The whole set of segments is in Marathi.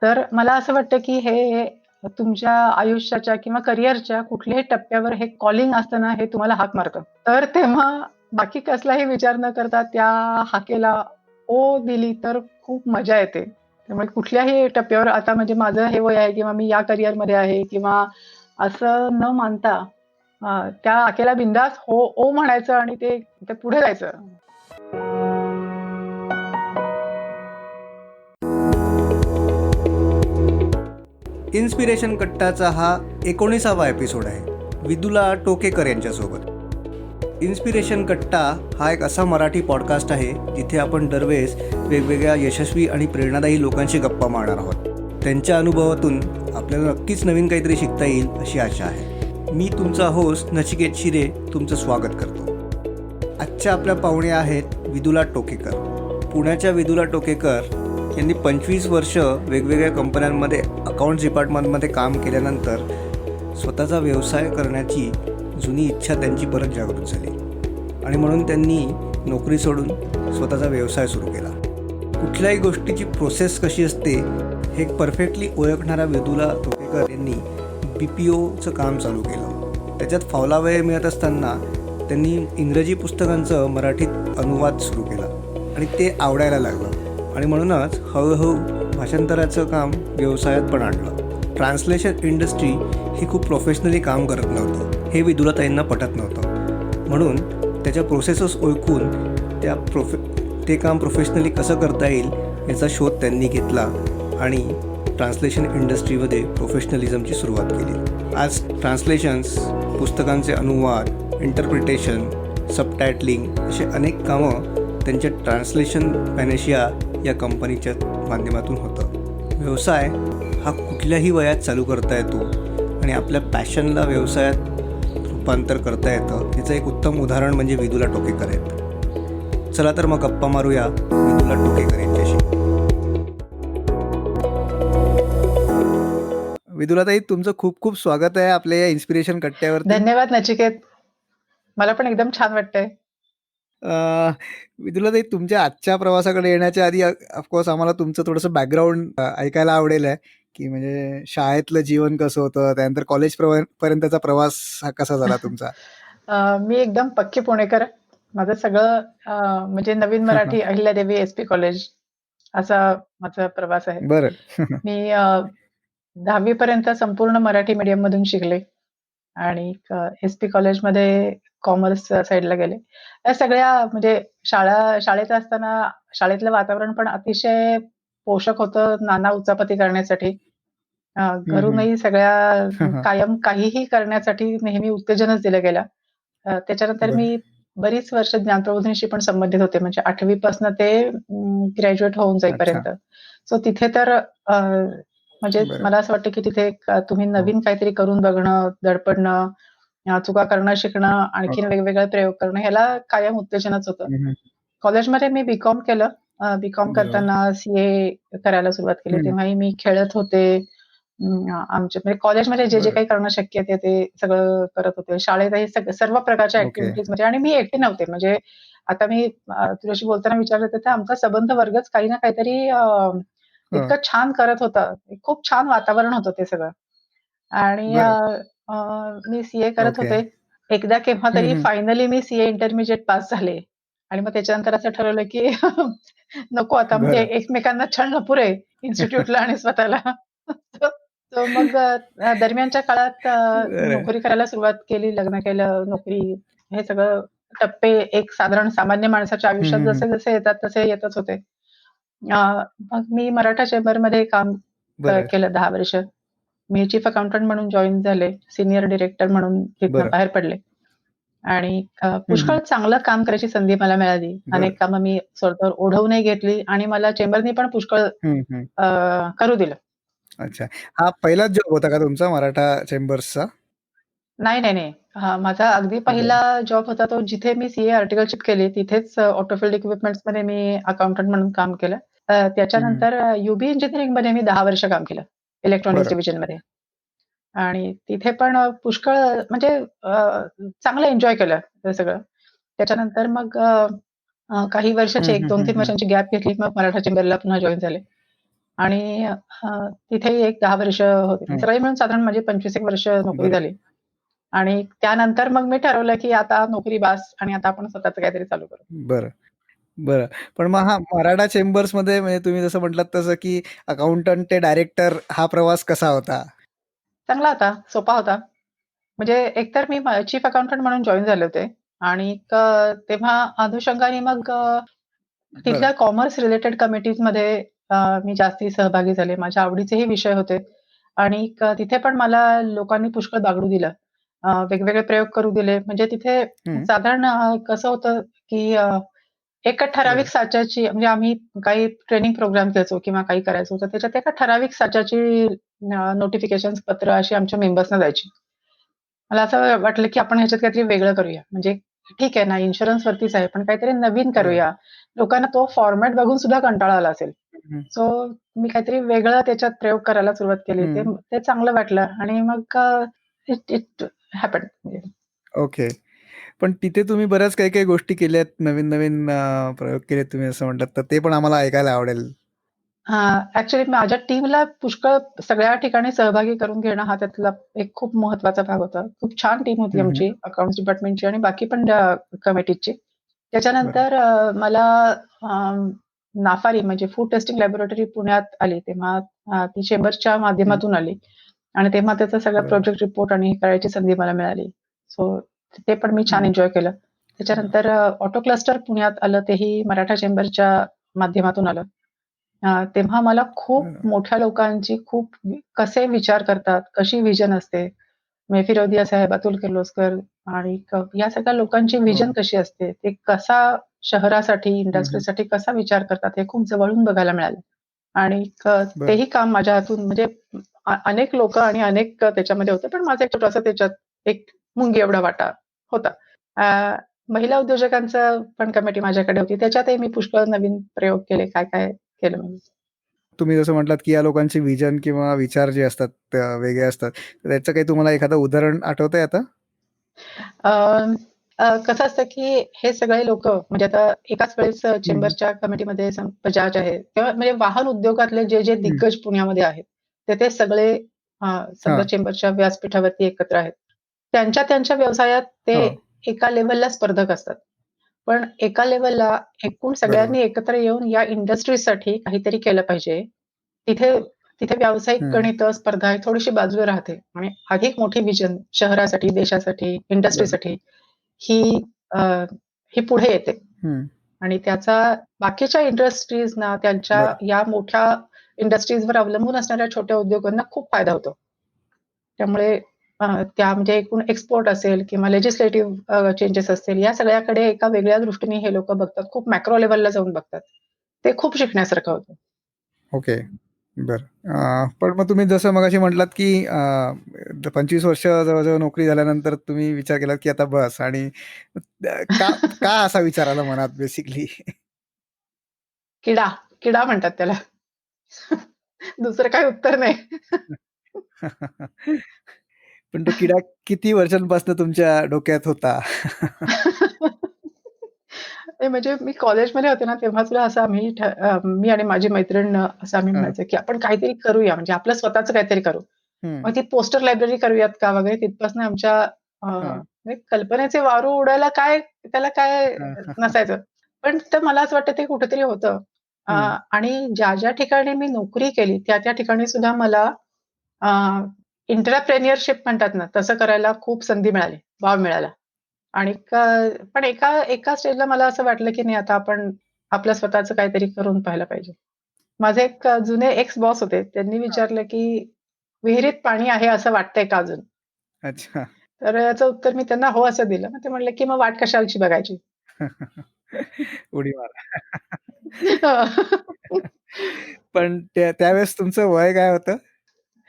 तर मला असं वाटतं, की हे तुमच्या आयुष्याच्या किंवा करिअरच्या कुठल्याही टप्प्यावर हे कॉलिंग असतं ना, हे तुम्हाला हाक मारतं. तर तेव्हा बाकी कसलाही विचार न करता त्या हाकेला ओ दिली तर खूप मजा येते. त्यामुळे कुठल्याही टप्प्यावर आता म्हणजे माझं हे वय आहे किंवा मी या करिअरमध्ये आहे किंवा असं न मानता त्या हाकेला बिनधास्त हो, ओ म्हणायचं आणि ते पुढे जायचं. इन्स्पिरेशन कट्टाचा हा 19वा एपिसोड आहे विदुला टोकेकर यांच्यासोबत. इन्स्पिरेशन कट्टा हा एक असा मराठी पॉडकास्ट आहे जिथे आपण दरवेळेस वेगवेगळ्या यशस्वी आणि प्रेरणादायी लोकांशी गप्पा मारणार आहोत. त्यांच्या अनुभवातून आपल्याला नक्कीच नवीन काहीतरी शिकता येईल अशी आशा आहे. मी तुमचा होस्ट नचिकेत शिरे तुमचं स्वागत करतो. आजच्या आपल्या पाहुण्या आहेत विदुला टोकेकर. पुण्याच्या विदुला टोकेकर यांनी 25 वर्ष वेगवेगळ्या कंपन्यांमध्ये अकाउंट्स डिपार्टमेंटमध्ये काम केल्यानंतर स्वतःचा व्यवसाय करण्याची जुनी इच्छा त्यांची परत जागृत झाली आणि म्हणून त्यांनी नोकरी सोडून स्वतःचा व्यवसाय सुरू केला. कुठल्याही गोष्टीची प्रोसेस कशी असते हे परफेक्टली ओळखणाऱ्या विदुला टोकेकर यांनी BPOचं काम चालू केलं. त्याच्यात फावला वेळ मिळत असताना त्यांनी इंग्रजी पुस्तकांचं मराठीत अनुवाद सुरू केला आणि ते आवडायला लागलं आणि म्हणूनच हळूहळू भाषांतराचं काम व्यवसायात पण आणलं. ट्रान्सलेशन इंडस्ट्री ही खूप प्रोफेशनली काम करत नव्हतं हे विदुलाताईंना पटत नव्हतं. म्हणून त्याच्या प्रोसेसेस ओळखून ते काम प्रोफेशनली कसं करता येईल याचा शोध त्यांनी घेतला आणि ट्रान्सलेशन इंडस्ट्रीमध्ये प्रोफेशनलिझमची सुरुवात केली. आज ट्रान्सलेशन्स, पुस्तकांचे अनुवाद, इंटरप्रिटेशन, सबटायटलिंग असे अनेक कामं त्यांच्या ट्रान्सलेशन पॅनेशिया या कंपनीच्या माध्यमातून होतं. व्यवसाय हा कुठल्याही वयात चालू करता येतो आणि आपल्या पॅशनला व्यवसायात रूपांतर करता येतं. याचं एक उत्तम उदाहरण म्हणजे विदुला टोकेकर आहेत. चला तर मग गप्पा मारूया विदुला टोकेकर यांच्याशी. विदुलाताई, तुमचं खूप खूप स्वागत आहे आपल्या या इन्स्पिरेशन कट्ट्यावरती. धन्यवाद नचिकेत. मला पण एकदम छान वाटतंय. विदुलाताई, तुमच्या आजच्या प्रवासाकडे येण्याच्या आधी ऑफकोर्स आम्हाला तुमचं थोडंसं बॅकग्राऊंड ऐकायला आवडेल आहे की म्हणजे शाळेतलं जीवन कसं होतं, त्यानंतर कॉलेज पर्यंतचा प्रवास हा कसा झाला तुमचा. मी एकदम पक्की पुणेकर. माझं सगळं म्हणजे नवीन मराठी अहिल्यादेवी SP कॉलेज असा माझा प्रवास आहे. बरं. मी 10वी पर्यंत संपूर्ण मराठी मीडियम मधून शिकले आणि SP कॉलेजमध्ये कॉमर्स साईडला गेले. या सगळ्या म्हणजे शाळेत असताना शाळेतलं वातावरण पण अतिशय पोषक होतं नाना उचापती करण्यासाठी. घरूनही सगळ्या कायम काहीही करण्यासाठी नेहमी उत्तेजनच दिलं गेलं. त्याच्यानंतर बरं. मी बरीच वर्ष ज्ञानप्रबोधिनीशी पण संबंधित होते. म्हणजे 8वी पासनं ते ग्रॅज्युएट होऊन अच्छा. जाईपर्यंत. सो तिथे तर म्हणजे बरं. मला असं वाटतं की तिथे तुम्ही नवीन काहीतरी करून बघणं, धडपडणं, चुका करणं शिकणं, आणखीन वेगवेगळे प्रयोग करणं ह्याला कायम उत्तेजनच होतं. कॉलेजमध्ये मी B.Com केलं. B.Com बरोबर. करताना CA करायला सुरुवात केली. तेव्हाही मी खेळत होते. आमच्या म्हणजे कॉलेजमध्ये जे काही करणं शक्य आहे ते सगळं करत होते. शाळेतही सर्व प्रकारच्या ओके. ॲक्टिव्हिटीजमध्ये आणि मी एकटी नव्हते. म्हणजे आता मी तुझ्याशी बोलताना विचारलं होतं तर आमचा संबंध वर्गच काही ना काहीतरी इतकं छान करत होता. खूप छान वातावरण होतं ते सगळं. आणि बरं. मी CA करत ओके. होते. एकदा केव्हा तरी फायनली मी CA इंटरमिजिएट पास झाले आणि मग त्याच्यानंतर असं ठरवलं की नको आता म्हणजे बरं. एकमेकांना छळणं पुरे इन्स्टिट्यूटला आणि स्वतःला. तर मग दरम्यानच्या काळात बरं. नोकरी करायला सुरुवात केली, लग्न केलं, नोकरी हे सगळं टप्पे एक साधारण सामान्य माणसाच्या आयुष्यात जसे-जसे येतात तसे येतच होते. मग मी मराठा चेंबरमध्ये काम बरं. केलं 10 वर्ष. मी चीफ अकाउंटंट म्हणून जॉइन झाले. सीनियर डायरेक्टर म्हणून तिथनं बरं. बाहेर पडले. आणि पुष्कळ चांगलं काम करायची संधी मला मिळाली. बरं. अनेक कामं मी स्वतःवर ओढवूनही घेतली आणि मला चेंबरनी पण पुष्कळ करू दिलं. अच्छा. हा पहिलाच जॉब होता का तुमचा मराठा चेंबर्सचा? नाही. माझा अगदी बरं. पहिला जॉब होता तो जिथे मी CA आर्टिकलशिप केली तिथेच ऑटोफिल्ड इक्विपमेंट्समध्ये मी अकाउंटंट म्हणून काम केलं. त्याच्यानंतर UB इंजिनिअरिंगमध्ये मी 10 वर्ष काम केलं. इलेक्ट्रॉनिक्स बरं. डिव्हिजनमध्ये. आणि तिथे पण पुष्कळ म्हणजे चांगलं एन्जॉय केलं ते सगळं. त्याच्यानंतर मग काही वर्षाची 1-2-3 वर्षांची गॅप घेतली. मग मराठा चेंबरला पुन्हा जॉइन झाले. आणि तिथेही एक 10 वर्ष होते. हं. सगळे मिळून साधारण माझी 25 एक वर्ष नोकरी बरं. झाली. आणि त्यानंतर मग मी ठरवलं, की आता नोकरी बास आणि आता आपण स्वतःचं काहीतरी चालू करू. बरं, बरं. पण मग हा मराठा चेंबर्समध्ये म्हणजे तुम्ही जसं म्हटलात तसं, की अकाउंटंट ते डायरेक्टर हा प्रवास कसा होता? चांगला होता, सोपा होता. म्हणजे एकतर मी चीफ अकाउंटंट म्हणून जॉइन झाले होते आणि तेव्हा अनुषंगाने मग बरं. तिथल्या कॉमर्स रिलेटेड कमिटीजमध्ये मी जास्ती सहभागी झाले. माझ्या आवडीचेही विषय होते आणि तिथे पण मला लोकांनी पुष्कळ बागडू दिलं. वेगवेगळे प्रयोग करू दिले. म्हणजे तिथे हं. साधारण कसं होतं, की एका ठराविक बरं. साच्याची म्हणजे आम्ही काही ट्रेनिंग प्रोग्राम घ्यायचो किंवा काही करायचो, तर त्याच्यात एका ठराविक साच्याची नोटिफिकेशन्स पत्र अशी आमच्या मेंबर्सना जायची. मला असं वाटलं, की आपण ह्याच्यात काहीतरी वेगळं करूया. म्हणजे ठीक आहे ना, इन्शुरन्सवरतीच आहे, पण काहीतरी नवीन बरं. करूया. लोकांना तो फॉर्मॅट बघून सुद्धा कंटाळा आला असेल. हं, सो मी काहीतरी वेगळं त्याच्यात प्रयोग करायला सुरुवात केली. ते हं. ते चांगलं वाटलं आणि मग इट इट हॅपन्ड. ओके. पण तिथे तुम्ही बऱ्याच काही-काही गोष्टी केल्यात, नवीन-नवीन प्रयोग केलेत तुम्ही असं म्हटलात, तर ते पण आम्हाला ऐकायला आवडेल. ॲक्चुअली माझ्या टीमला पुष्कळ सगळ्या ठिकाणी सहभागी करून घेणं हा त्यातला एक खूप महत्त्वाचा भाग होता. खूप छान टीम होती हं, हं. आमची अकाउंट्स डिपार्टमेंटची आणि बाकी पण कमिटीची. बरं. त्याच्यानंतर मला नाफारी म्हणजे फूड टेस्टिंग लॅबोरेटरी पुण्यात आली. तेव्हा ती चेंबर्सच्या हं. माध्यमातून आली आणि तेव्हा त्याचा सगळा बरं. प्रोजेक्ट रिपोर्ट आणि हे करायची संधी मला मिळाली. सो ते पण मी छान हं. एन्जॉय केलं. बरं. त्याच्यानंतर ऑटो क्लस्टर पुण्यात आलं, तेही मराठा चेंबरच्या माध्यमातून आलं. तेव्हा मला खूप बरं. मोठ्या लोकांची खूप कसे विचार करतात, कशी व्हिजन असते. म्हणजे फिरोदिया साहेब, अतुल किर्लोस्कर आणि या सगळ्या लोकांची हो. व्हिजन कशी असते, ते कसा शहरासाठी, हं, हं. इंडस्ट्रीसाठी कसा विचार करतात, हे खूप जवळून बघायला मिळालं. आणि बरं. तेही काम माझ्या हातून म्हणजे अनेक लोकं आणि अनेक त्याच्यामध्ये होते, पण माझा एक छोटासा त्याच्यात एक मुंगी एवढा वाटा होता. महिला उद्योजकांचं पण कमिटी माझ्याकडे होती. त्याच्यातही मी पुष्कळ नवीन प्रयोग केले. काय-काय केलं मी. तुम्ही जसं म्हटलात, की या लोकांची व्हिजन किंवा विचार जे असतात वेगळे असतात. तर त्याचं काही तुम्हाला एखादं उदाहरण आठवतंय आता? अ, कसं असतं, की हे सगळे लोकं म्हणजे आता एकाच वेळेस हं, हं. चेंबरच्या कमिटीमध्ये बजाज आहे किंवा म्हणजे वाहन उद्योगातले जे हं. दिग्गज पुण्यामध्ये आहेत, ते सगळे समजा हां. चेंबरच्या व्यासपीठावरती एकत्र आहेत. त्यांच्या व्यवसायात ते हो. एका लेव्हलला स्पर्धक असतात. पण एका लेव्हलला एकूण बरोबर. सगळ्यांनी एकत्र येऊन या इंडस्ट्रीसाठी काहीतरी केलं पाहिजे. तिथे तिथे व्यावसायिक हं. गणितं, स्पर्धा ही थोडीशी बाजूला राहते आणि अधिक मोठी व्हिजन शहरासाठी, देशासाठी, बरं. इंडस्ट्रीसाठी ही अ, ही पुढे येते हं. आणि त्याचा बाकीच्या इंडस्ट्रीजना त्यांच्या बरं. या मोठ्या इंडस्ट्रीजवर अवलंबून असणाऱ्या छोट्या उद्योगांना खूप फायदा होतो. त्यामुळे त्या म्हणजे एकूण एक्सपोर्ट असेल किंवा लेजिस्लेटिव्ह चेंजेस असतील, या सगळ्याकडे एका वेगळ्या दृष्टीने हे लोकं बघतात. खूप मॅक्रो लेव्हलला जाऊन बघतात. ते खूप शिकण्यासारखं होतं. ओके. बरं. पण मग तुम्ही जसं मगाशी म्हटलात, की 25 वर्ष जवळ-जवळ नोकरी झाल्यानंतर तुम्ही विचार केलात, की आता बस आणि का का असा विचार आला मनात बेसिकली? किडा, किडा म्हणतात त्याला. दुसरं काही उत्तर नाही. पण तो किडा किती वर्षांपासून तुमच्या डोक्यात होता? नाही म्हणजे मी कॉलेजमध्ये होते ना, तेव्हा सुद्धा असं मी आणि माझी मैत्रीण असं आम्ही हां, म्हणायचो, की आपण काहीतरी करूया म्हणजे आपलं स्वतःचं काहीतरी करू. हं, मग ती पोस्टर लायब्ररी करूयात का वगैरे तिथपासून आमच्या हां, म्हणजे कल्पनेचे वारू उडायला काय त्याला काय हां, नसायचं. पण तर मला असं वाटतं ते कुठेतरी होतं. हं, आणि ज्या ठिकाणी मी नोकरी केली त्या ठिकाणी सुद्धा मला अ, एंटरप्रेन्युअरशिप म्हणतात ना, तसं करायला खूप संधी मिळाली, वाव मिळाला. आणि पण एका स्टेजला मला असं वाटलं, की नाही आता आपण आपलं स्वतःचं काहीतरी करून पाहायला पाहिजे. माझे एक जुने एक्स बॉस होते. त्यांनी हां. विचारलं, की "विहिरीत पाणी आहे असं वाटतंय का अजून?" अच्छा. तर याचं उत्तर मी त्यांना हो असं दिलं. मग ते म्हटले, की "मग वाट कशाची बघायची?" उडी मारा. पण त्यावेळेस तुमचं वय काय होतं?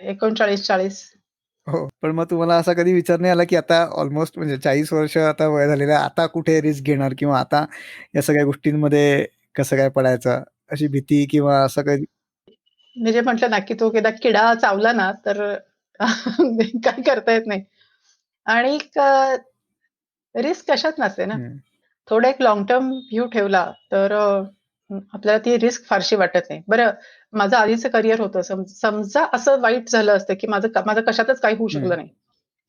39-40. हो. पण मग तुम्हाला असा कधी विचार नाही आला, की आता ऑलमोस्ट म्हणजे 40 वर्ष आता वय झालेलं आहे. आता कुठे रिस्क घेणार किंवा आता या सगळ्या गोष्टींमध्ये कसं काय पडायचं? अशी भीती किंवा असं काही मी जे म्हटलं ना, की तो एकदा किडा चावला ना, तर काही करता येत नाही. आणि रिस्क कशात नसते ना. हं, थोडा एक लाँग टर्म व्ह्यू ठेवला तर आपल्याला ती रिस्क फारशी वाटत नाही. बरं, माझं आधीचं करिअर होतं. समजा असं वाईट झालं असतं, की माझं कशातच काही होऊ शकलं नाही.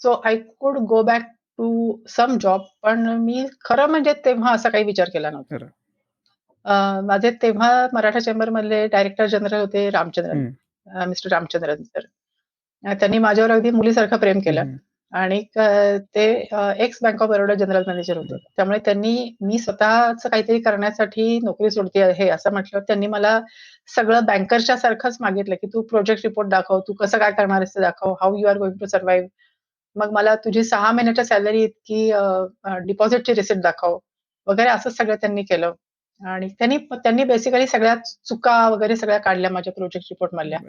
So I could go back to some job. पण मी खरं म्हणजे तेव्हा असा काही विचार केला नव्हता. खरं. माझे तेव्हा मराठा चेंबरमधले डायरेक्टर जनरल होते रामचंद्रन, मिस्टर रामचंद्रन सर. त्यांनी माझ्यावर अगदी मुलीसारखं प्रेम केलं आणि ते x bank of Baroda general manager होते. त्यामुळे मी स्वतःच काहीतरी करण्यासाठी नोकरी सोडते आहे असं म्हटल्यावर त्यांनी मला सगळं बँकरच्या सारखंच मागितलं, की तू प्रोजेक्ट रिपोर्ट दाखव, तू कसं काय करणार आहेस ते दाखव, how you are going to survive. मग मला तुझी 6 महिन्याच्या सॅलरी इतकी डिपॉझिटची रिसिप्ट दाखव वगैरे असं सगळं त्यांनी केलं. आणि त्यांनी बेसिकली सगळ्या चुका वगैरे सगळ्या काढल्या माझ्या प्रोजेक्ट रिपोर्ट मधल्या.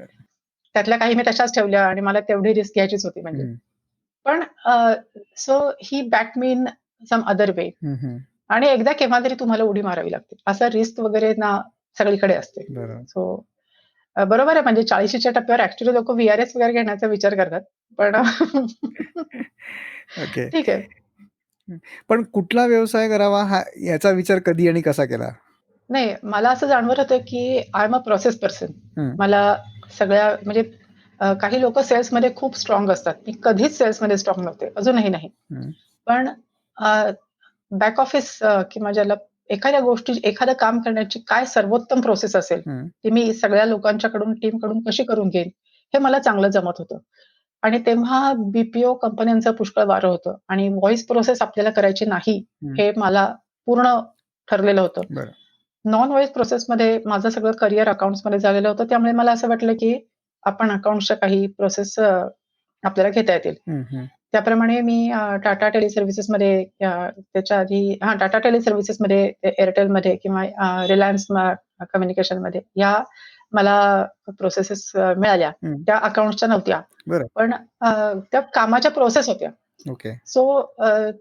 त्यातल्या काही मी तशाच ठेवल्या आणि मला तेवढी रिस्क घ्यायचीच होती म्हणजे. पण so he back me in some other way. आणि एकदा केव्हा तरी तुम्हाला उडी मारावी लागते. असं रिस्क वगैरे ना सगळीकडे असते. सो बरोबर आहे, म्हणजे 40च्या टप्प्यावर ऍक्च्युली लोक VRS वगैरे घेण्याचा विचार करतात. पण ओके. ठीक आहे. पण कुठला व्यवसाय करावा याचा विचार कधी आणि कसा केला? नाही, मला असं जाणवत होतं, की I am a process person. मला सगळ्या म्हणजे काही लोक सेल्समध्ये खूप स्ट्रॉंग असतात. मी कधीच सेल्समध्ये स्ट्रॉंग नव्हते, अजूनही नाही. पण बॅक ऑफिस किंवा ज्याला एखादं काम करण्याची काय सर्वोत्तम प्रोसेस असेल, ती मी सगळ्या लोकांच्याकडून, टीमकडून कशी करून घेईन, हे मला चांगलं जमत होतं. आणि तेव्हा BPO कंपन्यांचं पुष्कळ वारं होतं आणि व्हॉइस प्रोसेस आपल्याला करायची नाही, हे मला पूर्ण ठरलेलं होतं. नॉन व्हॉइस प्रोसेसमध्ये माझं सगळं करिअर अकाउंट्समध्ये झालेलं होतं. त्यामुळे मला असं वाटलं, की आपण अकाउंट्सच्या काही प्रोसेस आपल्याला घेता येतील. त्याप्रमाणे मी टाटा टेलिसर्व्हिसेसमध्ये त्याच्या आधी टाटा टेलिसर्व्हिसेसमध्ये, एअरटेलमध्ये किंवा रिलायन्स कम्युनिकेशनमध्ये ह्या मला प्रोसेसेस मिळाल्या. त्या अकाउंट्सच्या नव्हत्या. पण त्या कामाच्या प्रोसेस होत्या. सो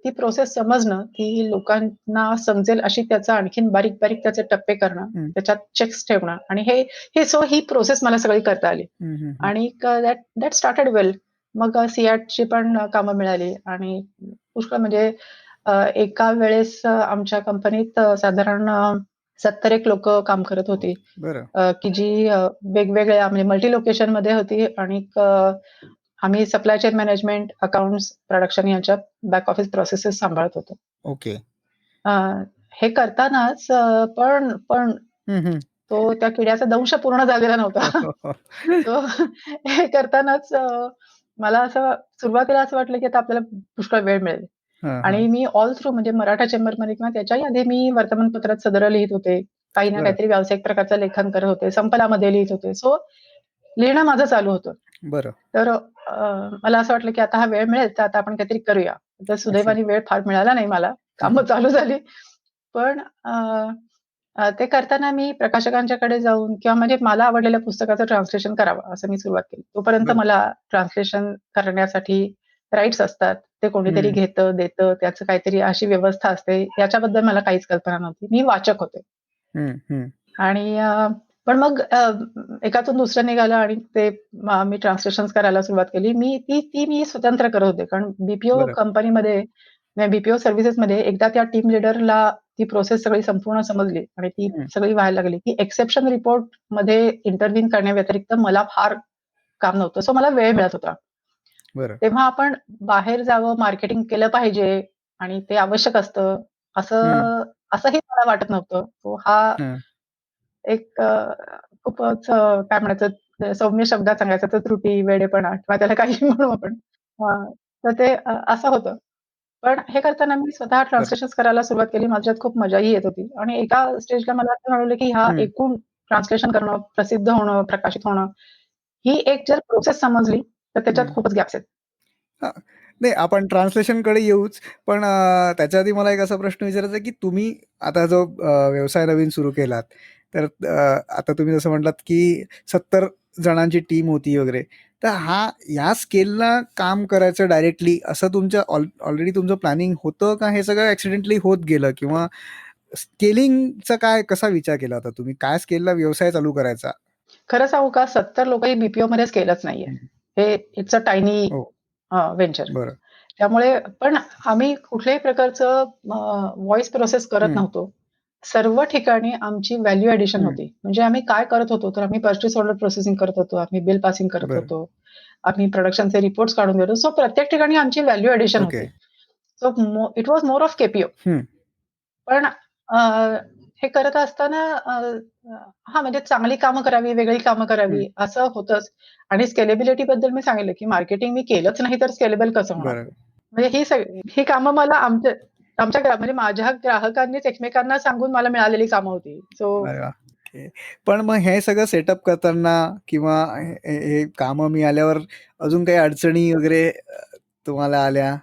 ती प्रोसेस समजणं, ती लोकांना समजेल अशी त्याचा आणखीन बारीक बारीक त्याचे टप्पे करणं, त्याच्यात चेक्स ठेवणं आणि ही प्रोसेस मला सगळी करता आली. आणि दॅट स्टार्टेड वेल. मग सियाटची पण कामं मिळाली आणि पुष्कळ म्हणजे एका वेळेस आमच्या कंपनीत साधारण 70 एक लोक काम करत होती, की जी वेगवेगळ्या म्हणजे मल्टी लोकेशन मध्ये होती. आणि आम्ही supply chain management, accounts, production यांच्या बॅक ऑफिस प्रोसेसेस सांभाळत होतो. ओके. हे करतानाच पण तो त्या किड्याचा दंश पूर्ण झालेला नव्हता. सो हे करतानाच मला असं सुरुवातीला असं वाटलं, की आता आपल्याला पुष्कळ वेळ मिळेल. आणि मी ऑल थ्रू म्हणजे मराठा चेंबरमध्ये किंवा त्याच्याही आधी मी वर्तमानपत्रात सदर लिहित होते. काही ना काहीतरी व्यावसायिक प्रकारचं लेखन करत होते. संपलामध्ये लिहित होते. सो लिहिणं माझं चालू होतं. तर मला असं वाटलं, की आता हा वेळ मिळेल तर आता आपण काहीतरी करूया. तर सुदैवाने वेळ फार मिळाला नाही मला. कामं चालू झाली. पण ते करताना मी प्रकाशकांच्याकडे जाऊन किंवा म्हणजे मला आवडलेल्या पुस्तकाचं ट्रान्सलेशन करावं असं मी सुरुवात केली. तोपर्यंत मला ट्रान्सलेशन करण्यासाठी राईट्स असतात. ते कोणीतरी घेतं, देतं, त्याचं काहीतरी अशी व्यवस्था असते. याच्याबद्दल मला काहीच कल्पना नव्हती. मी वाचक होते. आणि पण मग एकातून दुसरं निघालं आणि ते मी ट्रान्सलेशन करायला सुरुवात केली. मी स्वतंत्र करत होते. कारण BPO कंपनीमध्ये, BPO सर्व्हिसेसमध्ये एकदा त्या टीम लीडरला ती प्रोसेस सगळी संपूर्ण समजली आणि ती सगळी व्हायला लागली, की एक्सेप्शन रिपोर्ट मध्ये इंटरव्हीन करण्याव्यतिरिक्त मला फार काम नव्हतं. सो मला वेळ मिळत होता. तेव्हा आपण बाहेर जावं, मार्केटिंग केलं पाहिजे आणि ते आवश्यक असतं असंही मला वाटत नव्हतं. तो हा एक खूपच काय म्हणायचं, सौम्य शब्दात सांगायचं तर त्रुटी, वेडेपणा किंवा त्याला काही म्हणू आपण. तर ते असं होतं. पण हे करताना मी स्वतः ट्रान्सलेशन करायला सुरुवात केली. माझ्यात खूप मजाही येत होती. आणि एका स्टेजला मला असं जाणवलं, की एकूण ट्रान्सलेशन करणं, प्रसिद्ध होणं, प्रकाशित होणं, ही एक जर प्रोसेस समजली तर त्याच्यात खूपच गॅप्स आहेत. नाही, आपण ट्रान्सलेशनकडे येऊच. पण त्याच्या आधी मला एक असा प्रश्न विचारायचा आहे, की तुम्ही आता जो व्यवसाय नवीन सुरू केलात, तर आता तुम्ही जसं म्हटलात, की 70 जणांची टीम होती वगैरे. तर ह्या स्केलला काम करायचं डायरेक्टली असं तुमच्या ऑलरेडी तुमचं प्लॅनिंग होतं का? हे सगळं ऍक्सिडेंटली होत गेलं? किंवा स्केलिंगचा कसा विचार केला होता तुम्ही? काय स्केलला व्यवसाय चालू करायचा? खरं सांगू का, 70 लोकही BPO मध्येच केलंच नाहीये. हे इट्स अ टायनी व्हेंचर. त्यामुळे पण आम्ही कुठल्याही प्रकारचं व्हॉइस प्रोसेस करत नव्हतो. सर्व ठिकाणी आमची व्हॅल्यू ऍडिशन हं. होती. म्हणजे आम्ही काय करत होतो, तर आम्ही पर्चेस ऑर्डर प्रोसेसिंग करत होतो, आम्ही बिल पासिंग करत बरं. होतो, आम्ही प्रोडक्शनचे रिपोर्ट्स काढून देतो. सो प्रत्येक ठिकाणी आमची व्हॅल्यू ऍडिशन ओके. होती. So it was more of KPO. हं. पण हे करत असताना म्हणजे चांगली कामं करावी, वेगळी कामं हं. करावी असं होतंच. आणि स्केलेबिलिटी बद्दल मी सांगितलं, की मार्केटिंग मी केलंच नाही तर स्केलेबल कसं होणार? बरं. म्हणजे ही कामं मला म्हणजे माझ्या ग्राहकांनीच एकमेकांना सांगून मला मिळालेली कामं होती. सो अरे वाह! ओके. पण मग हे सगळं सेटअप करताना किंवा हे कामं मिळाल्यावर अजून काही अडचणी वगैरे तुम्हाला आल्या?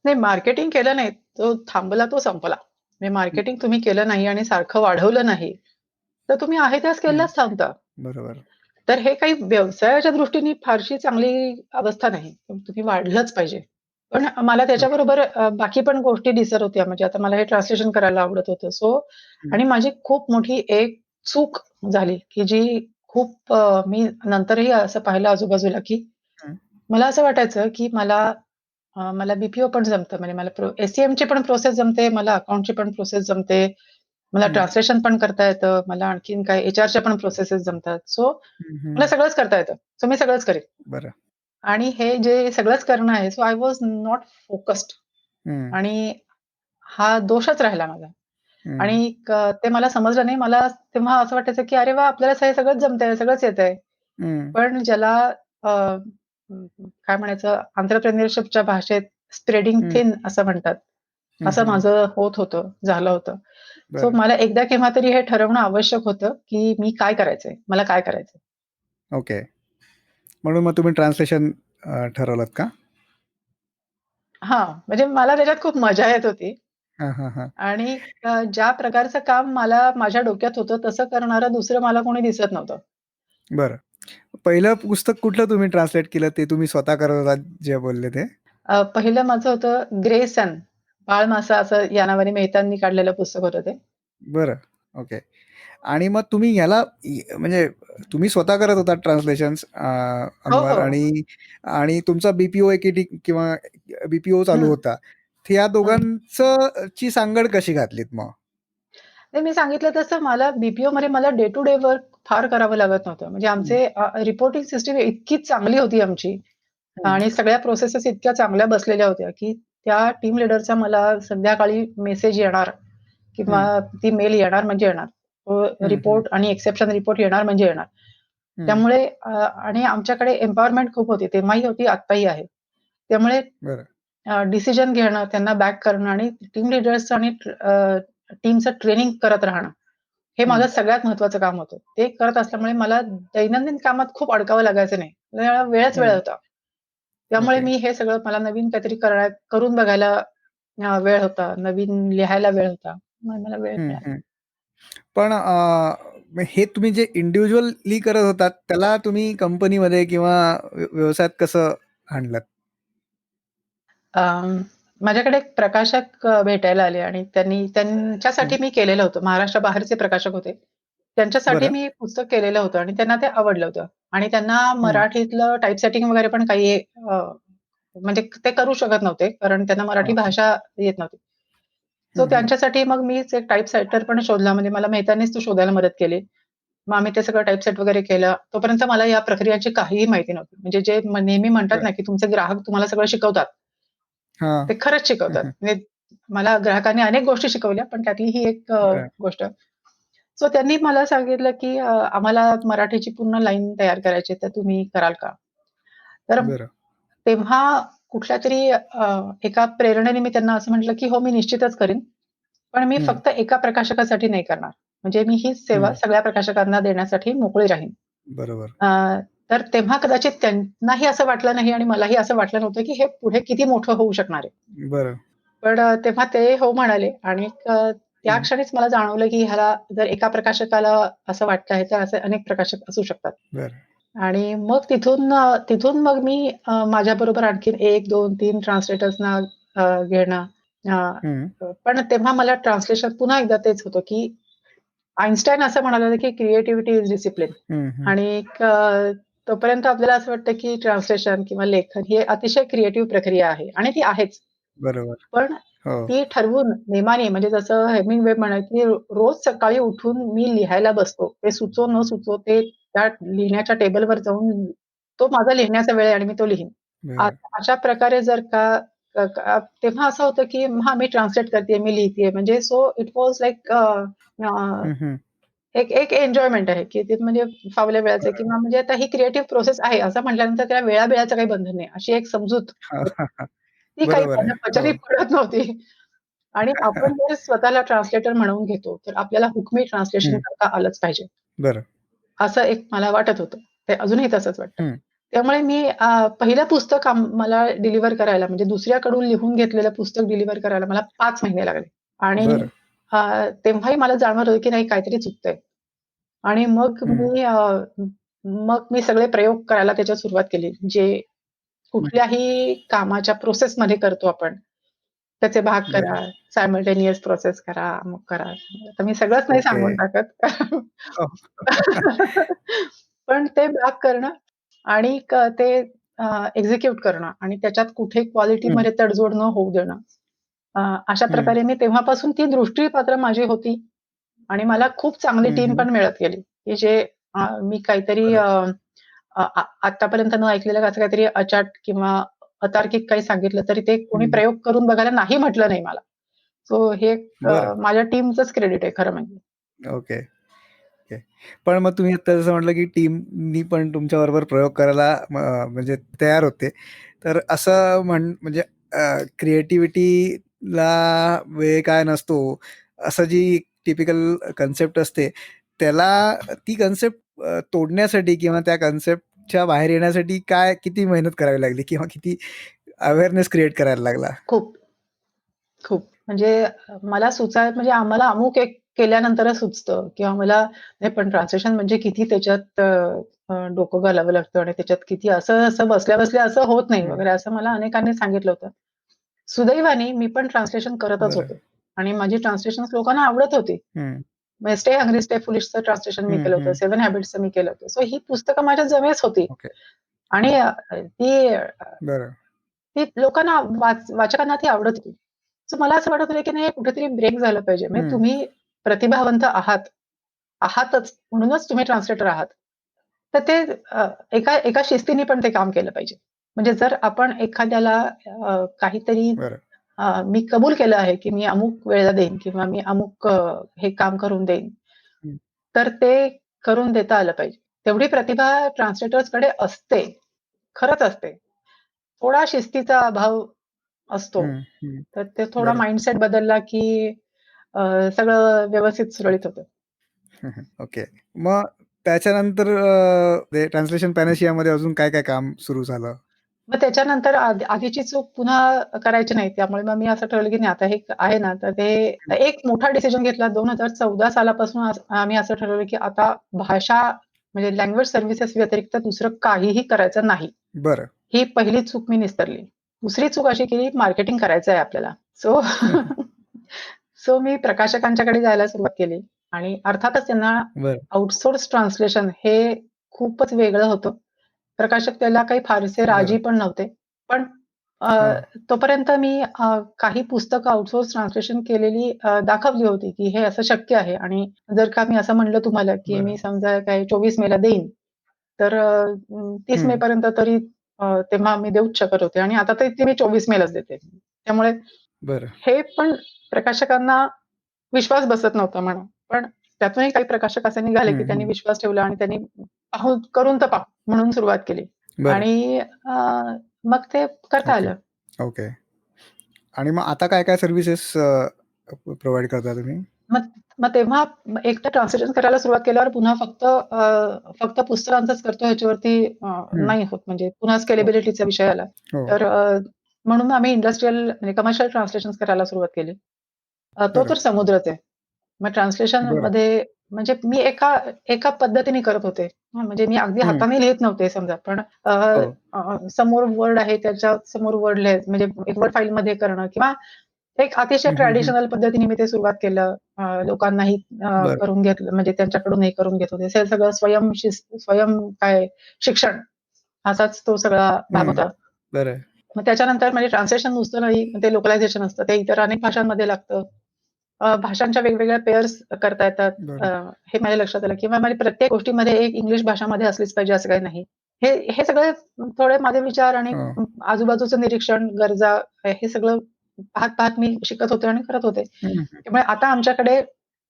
नाही, मार्केटिंग केलं नाही. तो थांबला तो संपला. म्हणजे हं, मार्केटिंग तुम्ही केलं नाही आणि सारखं वाढवलं नाही, तर तुम्ही आहे त्या हं. स्केललाच थांबता. बरोबर. तर हे काही व्यवसायाच्या दृष्टीने फारशी चांगली अवस्था नाही. तुम्ही वाढलंच पाहिजे. पण मला बरं. त्याच्याबरोबर बाकी पण गोष्टी दिसत होत्या. म्हणजे आता मला हे ट्रान्सलेशन करायला आवडत होतं. हं, आणि माझी खूप मोठी एक चूक झाली, की जी खूप मी नंतरही असं पाहिलं आजूबाजूला, की हं, मला असं वाटायचं, की मला बी पण जमतं. म्हणजे मला एस-सी-एमची पण प्रोसेस जमते, मला अकाउंटची पण प्रोसेस जमते, मला हं, ट्रान्सलेशन पण करता येतं, मला आणखीन काय एचआरच्या पण प्रोसेसेस जमतात. सो हं, हं. मला सगळंच करता येतं. सो मी सगळंच करेन. बरं. आणि हे जे सगळंच करणं आहे, so I was not focused. हं, आणि हा दोषच राहिला माझा. हं, आणि ते मला समजलं नाही. मला तेव्हा असं वाटायचं, की अरे वाह! आपल्याला हे सगळंच जमतंय, सगळंच येतंय. हं, पण ज्याला काय म्हणायचं एंटरप्रेन्योरशिपच्या भाषेत स्प्रेडिंग हं, थिन असं म्हणतात. हं, असं हं. माझं होत होतं, झालं होतं. सो बरं. मला एकदा केव्हा तरी हे ठरवणं आवश्यक होतं, की मी काय करायचंय? मला काय करायचंय? ओके. म्हणून मग तुम्ही ट्रान्सलेशन ठरवलत का? म्हणजे मला त्याच्यात खूप मजा येत होती. हां, हां, हां. आणि ज्या प्रकारचं काम मला माझ्या डोक्यात होतं, तसं करणारं दुसरं मला कोणी दिसत नव्हतं. बरं. पहिलं पुस्तक कुठलं तुम्ही ट्रान्सलेट केलं ते तुम्ही स्वतः करत होतात जे बोलले ते? पहिलं माझं होतं ग्रे सन, बाळ मासा असं या नावाने मेहतांनी काढलेलं पुस्तक होतं ते. बरं. ओके. आणि मग तुम्ही ह्याला म्हणजे तुम्ही स्वतः करत होता ट्रान्सलेशन्स हो, अनवर हो. आणि आणि तुमचा BPO एकीटी किंवा BPO चालू हं, होता. तर या हं. दोघांचं ची सांगड कशी घातलीत मग? ते मी सांगितलं तसं मला बी-पी-ओमध्ये मला डे टू डे वर्क फार करावं लागत नव्हतं. म्हणजे हं, आमचे रिपोर्टिंग सिस्टम इतकी चांगली होती आमची हं, आणि सगळ्या प्रोसेसेस इतक्या चांगल्या बसलेल्या होत्या, की त्या टीम लीडरचा मला संध्याकाळी मेसेज येणार किंवा हं, ती मेल येणार म्हणजे येणार. हं, हं, रिपोर्ट आणि एक्सेप्शन रिपोर्ट येणार म्हणजे येणार. हं. त्यामुळे आणि आमच्याकडे एम्पॉवरमेंट खूप होती. तेव्हाही होती, आत्ताही आहे. त्यामुळे बरं. डिसिजन घेणं, त्यांना बॅक करणं आणि टीम लीडर्सचं आणि टीमचं ट्रेनिंग करत राहणं, हे हं. माझं सगळ्यात महत्त्वाचं काम होतं. ते करत असल्यामुळे मला दैनंदिन कामात खूप अडकावं लागायचं नाही. मला वेळच वेळ हं. होता. त्यामुळे ओके. मी हे सगळं मला नवीन काहीतरी करून बघायला वेळ होता. नवीन लिहायला वेळ होता. मग मला वेळ हं, मिळाला. हं. पण मग हे तुम्ही जे इंडिव्हिज्युअली करत होतात, त्याला तुम्ही कंपनीमध्ये किंवा व्यवसायात कसं आणलत? अं, माझ्याकडे एक प्रकाशक भेटायला आले आणि हं. त्यांच्यासाठी मी केलेलं होतं. महाराष्ट्राबाहेरचे प्रकाशक होते. त्यांच्यासाठी बरं. मी पुस्तक केलेलं होतं आणि त्यांना ते आवडलं होतं आणि त्यांना हं. मराठीतलं टाइपसेटिंग वगैरे पण काही म्हणजे ते करू शकत नव्हते, कारण त्यांना मराठी हां. भाषा येत नव्हती. सो हं, हं. त्यांच्यासाठी मग मीच एक टाइपसेटर पण शोधला. म्हणजे मला मेहतांनीच तो शोधायला मदत केली. मग आम्ही ते सगळं टाइपसेट वगैरे केलं. तोपर्यंत मला या प्रक्रियांची काहीही माहिती नव्हती. म्हणजे जे नेहमी म्हणतात बरं. ना, की तुमचे ग्राहक तुम्हाला सगळं शिकवतात. हां. ते खरंच हं, शिकवतात. हं. म्हणजे मला ग्राहकांनी अनेक गोष्टी शिकवल्या, पण त्यातली ही एक बरं. गोष्ट. सो त्यांनी मला सांगितलं, की आम्हाला मराठीची पूर्ण लाईन तयार करायची आहे, तर तुम्ही कराल का? तर बरं. तेव्हा कुठल्यातरी एका प्रेरणेने मी त्यांना असं म्हटलं, की "हो, मी निश्चितच करीन. पण मी हं, फक्त एका प्रकाशकासाठी नाही करणार. म्हणजे मी हीच सेवा हं. सगळ्या प्रकाशकांना देण्यासाठी मोकळी राहीन." बरोबर. अ, तर तेव्हा कदाचित त्यांनाही असं वाटलं नाही आणि मलाही असं वाटलं नव्हतं, की हे पुढे किती मोठं होऊ शकणार आहे. बरं. पण तेव्हा ते हो म्हणाले आणि त्या हं. क्षणीच मला जाणवलं, की ह्याला जर एका प्रकाशकाला असं वाटतंय, तर असे अनेक प्रकाशक असू शकतात. बरं. आणि मग तिथून मग मी माझ्याबरोबर आणखीन 1, 2, 3 ट्रान्सलेटर्सना घेणं. हं, पण तेव्हा मला ट्रान्सलेशन पुन्हा एकदा तेच होतं, की आइन्स्टाईन असं म्हणाला होता, की क्रिएटिव्हिटी इस डिसिप्लिन. हं, हं. आणि तोपर्यंत आपल्याला असं वाटतं, की ट्रान्सलेशन किंवा लेखन ही अतिशय क्रिएटिव्ह प्रक्रिया आहे आणि ती आहेच. बरोबर. पण हो. ती ठरवून नेमाने म्हणजे जसं हेमिंग्वे म्हणाले, की रोज सकाळी उठून मी लिहायला बसतो. ते सुचो न सुचो ते त्या लिहिण्याच्या टेबलवर जाऊन तो माझा लिहिण्याचा वेळ आहे आणि मी तो लिहीन. बरं. अशा प्रकारे जर का तेव्हा असं होतं, की हां, मी ट्रान्सलेट करतेय, मी लिहितेय म्हणजे सो इट वॉज लाइक हं, हं. एक एक एन्जॉयमेंट आहे, की ते म्हणजे फावल्या वेळाचं बरं. किंवा म्हणजे आता ही क्रिएटिव्ह प्रोसेस आहे असं म्हटल्यानंतर त्याला वेळाबिळाचं काही बंधन नाही. अशी एक समजूत हां, होती. हां, हां. ती काही बरोबर आहे. माझ्या हो. पचनी पडत नव्हती. आणि आपण जर स्वतःला ट्रान्सलेटर म्हणवून घेतो, तर आपल्याला हुकमी ट्रान्सलेशन हं. करता आलंच पाहिजे. बरं. असं एक मला वाटत होतं. ते अजूनही तसंच वाटतं. हं. त्यामुळे मी पहिलं पुस्तक मला डिलिव्हर करायला म्हणजे दुसऱ्याकडून लिहून घेतलेलं पुस्तक डिलिव्हर करायला मला 5 महिने लागले. आणि बरं. तेव्हाही मला जाणवत होतं, की नाही काहीतरी चुकतंय. आणि हं. मग मी सगळे प्रयोग करायला त्याच्यात सुरुवात केली. जे हं. कुठल्याही कामाच्या प्रोसेसमध्ये करतो आपण. त्याचे भाग बरं. करा, सायमल्टेनियस प्रोसेस करा, अमुक करा. आता मी सगळंच नाही ओके. सांगून टाकत. हो. पण ते भाग करणं आणि ते एक्झिक्यूट करणं आणि त्याच्यात कुठे हं. क्वालिटीमध्ये तडजोड न होऊ देणं. अशा हं. प्रकारे मी तेव्हापासून ती दृष्टीपात्र माझी होती आणि मला खूप चांगली हं, टीम हं. पण मिळत गेली, की जे मी काहीतरी बरं. आत्तापर्यंत न ऐकलेलं असं काहीतरी अचाट किंवा अतार्किक काही सांगितलं तरी ते कोणी हं. प्रयोग करून बघायला नाही म्हटलं नाही मला. सो हे बरं. माझ्या टीमचंच क्रेडिट आहे खरं म्हणजे. ओके. ओके. पण मग तुम्ही आता जसं म्हटलं, की टीमनी पण तुमच्याबरोबर प्रयोग करायला म्हणजे तयार होते. तर असं म्हणजे क्रिएटिव्हिटीला वेळ काय नसतो, असं जी टिपिकल कन्सेप्ट असते, त्याला ती कन्सेप्ट तोडण्यासाठी किंवा त्या कन्सेप्टच्या बाहेर येण्यासाठी किती मेहनत करावी लागली किंवा किती अवेअरनेस क्रिएट करायला लागला? खूप, खूप. म्हणजे मला म्हणजे आम्हाला अमुक एक केल्यानंतरच सुचतं किंवा मला नाही पण ट्रान्सलेशन म्हणजे किती त्याच्यात डोकं घालावं लागतं आणि त्याच्यात किती असं बसल्या-बसल्या असं होत नाही हं. वगैरे असं मला अनेकांनी सांगितलं होतं. सुदैवाने मी पण ट्रान्सलेशन करतच बरं. होते आणि माझी ट्रान्सलेशन्स लोकांना आवडत होती. हं. म्हणजे स्टे हंग्री, स्टे फुलिशचं ट्रान्सलेशन मी हं, केलं होतं. हं. 7 हॅबिट्सचं मी केलं होतं. सो ही पुस्तकं माझ्या जमेच होती ओके. आणि बरं. ती लोकांना वाचकांना ती आवडत होती. सो मला असं वाटत होतं, की नाही कुठेतरी ब्रेक झालं पाहिजे. म्हणजे हं. तुम्ही प्रतिभावंत आहातच म्हणूनच तुम्ही ट्रान्सलेटर आहात. तर ते एका एका शिस्तीने पण ते काम केलं पाहिजे. म्हणजे जर आपण एखाद्याला काहीतरी बरं. मी कबूल केलं आहे, की मी अमुक वेळेला देईन किंवा मी अमुक हे काम करून देईन. हं. तर ते करून देता आलं पाहिजे. तेवढी प्रतिभा ट्रान्सलेटर्सकडे असते. खरंच असते. थोडा शिस्तीचा अभाव असतो. हं, हं. तर ते थोडा बरं. माइंडसेट बदलला, की सगळं व्यवस्थित सुरळीत होतं. हं, हं. ओके. मग त्याच्यानंतर ते ट्रान्सलेशन पॅनोशियामध्ये अजून काय काम सुरू झालं? मग त्याच्यानंतर आधीची चूक पुन्हा करायची नाही. त्यामुळे मग मी असं ठरवलं, की नाही आता हे आहे ना, तर ते हं. एक मोठा डिसिजन घेतला 2014 सालापासून आम्ही असं ठरवलं, की आता भाषा म्हणजे लँग्वेज सर्व्हिसेस व्यतिरिक्त दुसरं काहीही करायचं नाही. बरं. ही पहिली चूक मी निस्तरली. दुसरी चूक अशी केली मार्केटिंग करायचं आहे आपल्याला. सो सो मी प्रकाशकांच्याकडे जायला सुरुवात केली आणि अर्थातच त्यांना बरं. आउटसोर्स ट्रान्सलेशन हे खूपच वेगळं होतं. प्रकाशक त्याला काही फारसे बरं. राजी पण नव्हते. पण अ, हां. तोपर्यंत मी काही पुस्तकं आउटसोर्स ट्रान्सलेशन केलेली दाखवली होती, की हे असं शक्य आहे आणि जर का मी असं म्हणलं तुम्हाला, की बरं. मी समजा काही 24 मेला देईन, तर 30 हं. मेपर्यंत तरी तेव्हा मी देऊच शकत होते आणि आता तर ते मी 24 मेलाच देते. त्यामुळे बरं. हे पण प्रकाशकांना विश्वास बसत नव्हता म्हणा. पण त्यातूनही काही प्रकाशक असे निघाले, की हं, त्यांनी हं. विश्वास ठेवला आणि त्यांनी करून तर पाहू म्हणून सुरुवात केली. बरं. आणि मग ते करता ओके. आलं. ओके. आणि मग आता काय सर्व्हिसेस प्रोव्हाईड करता तुम्ही? मग मग तेव्हा एकटं ट्रान्सलेशन करायला सुरुवात केल्यावर पुन्हा फक्त पुस्तकांचंच करतो ह्याच्यावरती हं. नाही होत. म्हणजे पुन्हा स्केलेबिलिटीचा विषय आला. हो. तर म्हणून आम्ही इंडस्ट्रियल म्हणजे कमर्शियल ट्रान्सलेशन्स करायला सुरुवात केली. तो तर बरं. समुद्रच आहे. मग बरं. ट्रान्सलेशनमध्ये म्हणजे मी एका एका पद्धतीने करत होते. म्हणजे मी अगदी हं. हाताने लिहित नव्हते समजा, पण अ, हो. समोर वर्ड आहे त्याच्या समोर वर्ड लिहायचं म्हणजे एक वर्ड फाईलमध्ये करणं किंवा एक अतिशय हं, हं, हं. ट्रेडिशनल पद्धतीने मी ते सुरुवात केलं. लोकांनाही बरं. करून घेतलं म्हणजे त्यांच्याकडून हे करून घेत होते. हे सगळं स्वयं काय शिक्षण असाच तो सगळा भाग हं. होता. बरं. मग त्याच्यानंतर म्हणजे ट्रान्सलेशन नुसतं नाही, ते लोकलायझेशन असतं. ते इतर अनेक भाषांमध्ये लागतं. भाषांच्या वेगवेगळ्या पेअर्स करता येतात. बरं. हे माझ्या लक्षात आलं किंवा म्हणजे प्रत्येक गोष्टीमध्ये एक इंग्लिश भाषामध्ये असलीच पाहिजे असं काही नाही. हे हे सगळे थोडे माझे विचार आणि हो. आजूबाजूचं निरीक्षण, गरजा हे सगळं पाहत मी शिकत होते आणि करत होते. हं. त्यामुळे आता आमच्याकडे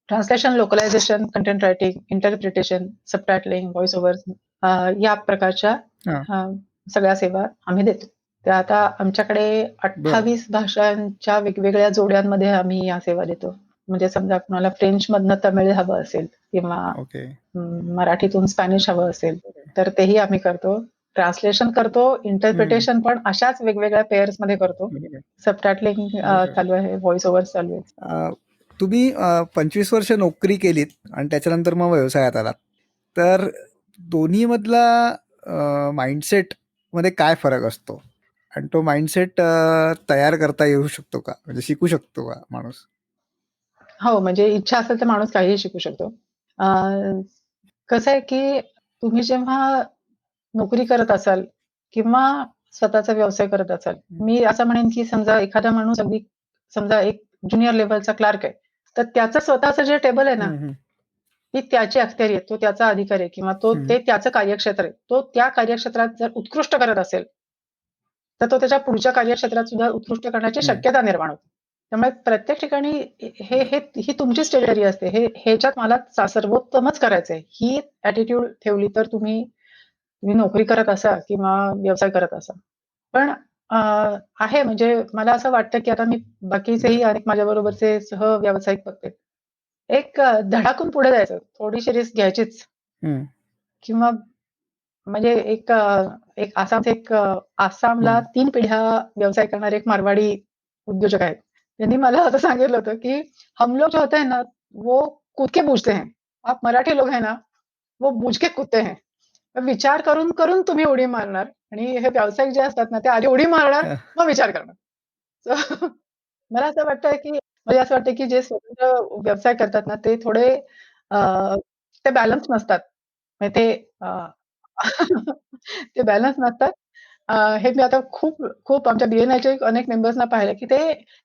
translation, localization, content writing, interpretation, subtitling, voice over या प्रकारच्या हां. सगळ्या सेवा आम्ही देतो. त्या आता आमच्याकडे बरं. 28 भाषांच्या वेगवेगळ्या जोड्यांमध्ये आम्ही या सेवा देतो. म्हणजे समजा कुणाला फ्रेंचमधनं तमिळ हवं असेल किंवा ओके. मराठीतून स्पॅनिश हवं असेल, तर तेही आम्ही करतो. ट्रान्सलेशन करतो, इंटरप्रिटेशन पण अशाच वेगवेगळ्या पेअर्समध्ये करतो. बरोबर. सबटायटलिंग बरं. चालू आहे, व्हॉईस ओव्हर चालू आहे. तुम्ही 25 वर्ष नोकरी केलीत आणि त्याच्यानंतर मग व्यवसायात आलात. तर दोन्हीमधला माइंडसेटमध्ये काय फरक असतो? आणि तो माइंडसेट तयार करता येऊ शकतो का? म्हणजे शिकू शकतो का माणूस? हो, म्हणजे इच्छा असेल तर माणूस काहीही शिकू शकतो. अ, कसं आहे की तुम्ही जेव्हा नोकरी करत असाल किंवा स्वतःचा व्यवसाय करत असाल. मी असं म्हणेन की समजा एखादा माणूस अगदी समजा एक ज्युनियर लेव्हलचा क्लार्क आहे. तर त्याचं स्वतःचं जे टेबल आहे ना, हं, हं. ती त्याची अखत्यारी आहे. तो त्याचा अधिकार आहे किंवा हं. ते त्याचं कार्यक्षेत्र आहे. तो त्या कार्यक्षेत्रात जर उत्कृष्ट करत असेल, तर तो त्याच्या पुढच्या कार्यक्षेत्रात सुद्धा उत्कृष्ट करण्याची हं. शक्यता निर्माण होते. त्यामुळे प्रत्येक ठिकाणी हे हे ही तुमचीच टेरिटरी असते. ह्याच्यात मला सर्वोत्तमच करायचंय. ही ॲटिट्यूड ठेवली तर तुम्ही नोकरी करत असा किंवा व्यवसाय करत असा. पण अ, आहे म्हणजे मला असं वाटतं, की आता मी बाकीचेही बरं. अनेक माझ्याबरोबरचे व्यावसायिक बघते. एक धडाकून पुढे जायचं. थोडीशी रिस्क घ्यायचीच हं. किंवा म्हणजे एक आसामला हं. 3 पिढ्या व्यवसाय करणारे एक मारवाडी उद्योजक आहेत. त्यांनी मला असं सांगितलं होतं, की "हम लोग जो होते हैं ना, वो कूद के बूझते हैं. आप मराठी लोग हैं ना, वो बूझ के कूदते हैं." विचार करून तुम्ही उडी मारणार आणि हे व्यावसायिक जे असतात ना, ते आधी उडी मारणार, हं. मग विचार करणार. सो मला असं वाटतं, की म्हणजे असं वाटतं, की जे स्वतंत्र व्यवसाय करतात ना, ते थोडे अ, ते बॅलन्स नसतात. म्हणजे ते बॅलन्स नसतात. हे मी आता खूप आमच्या बी-एन-आयच्या अनेक मेंबर्सना पाहिलं, की ते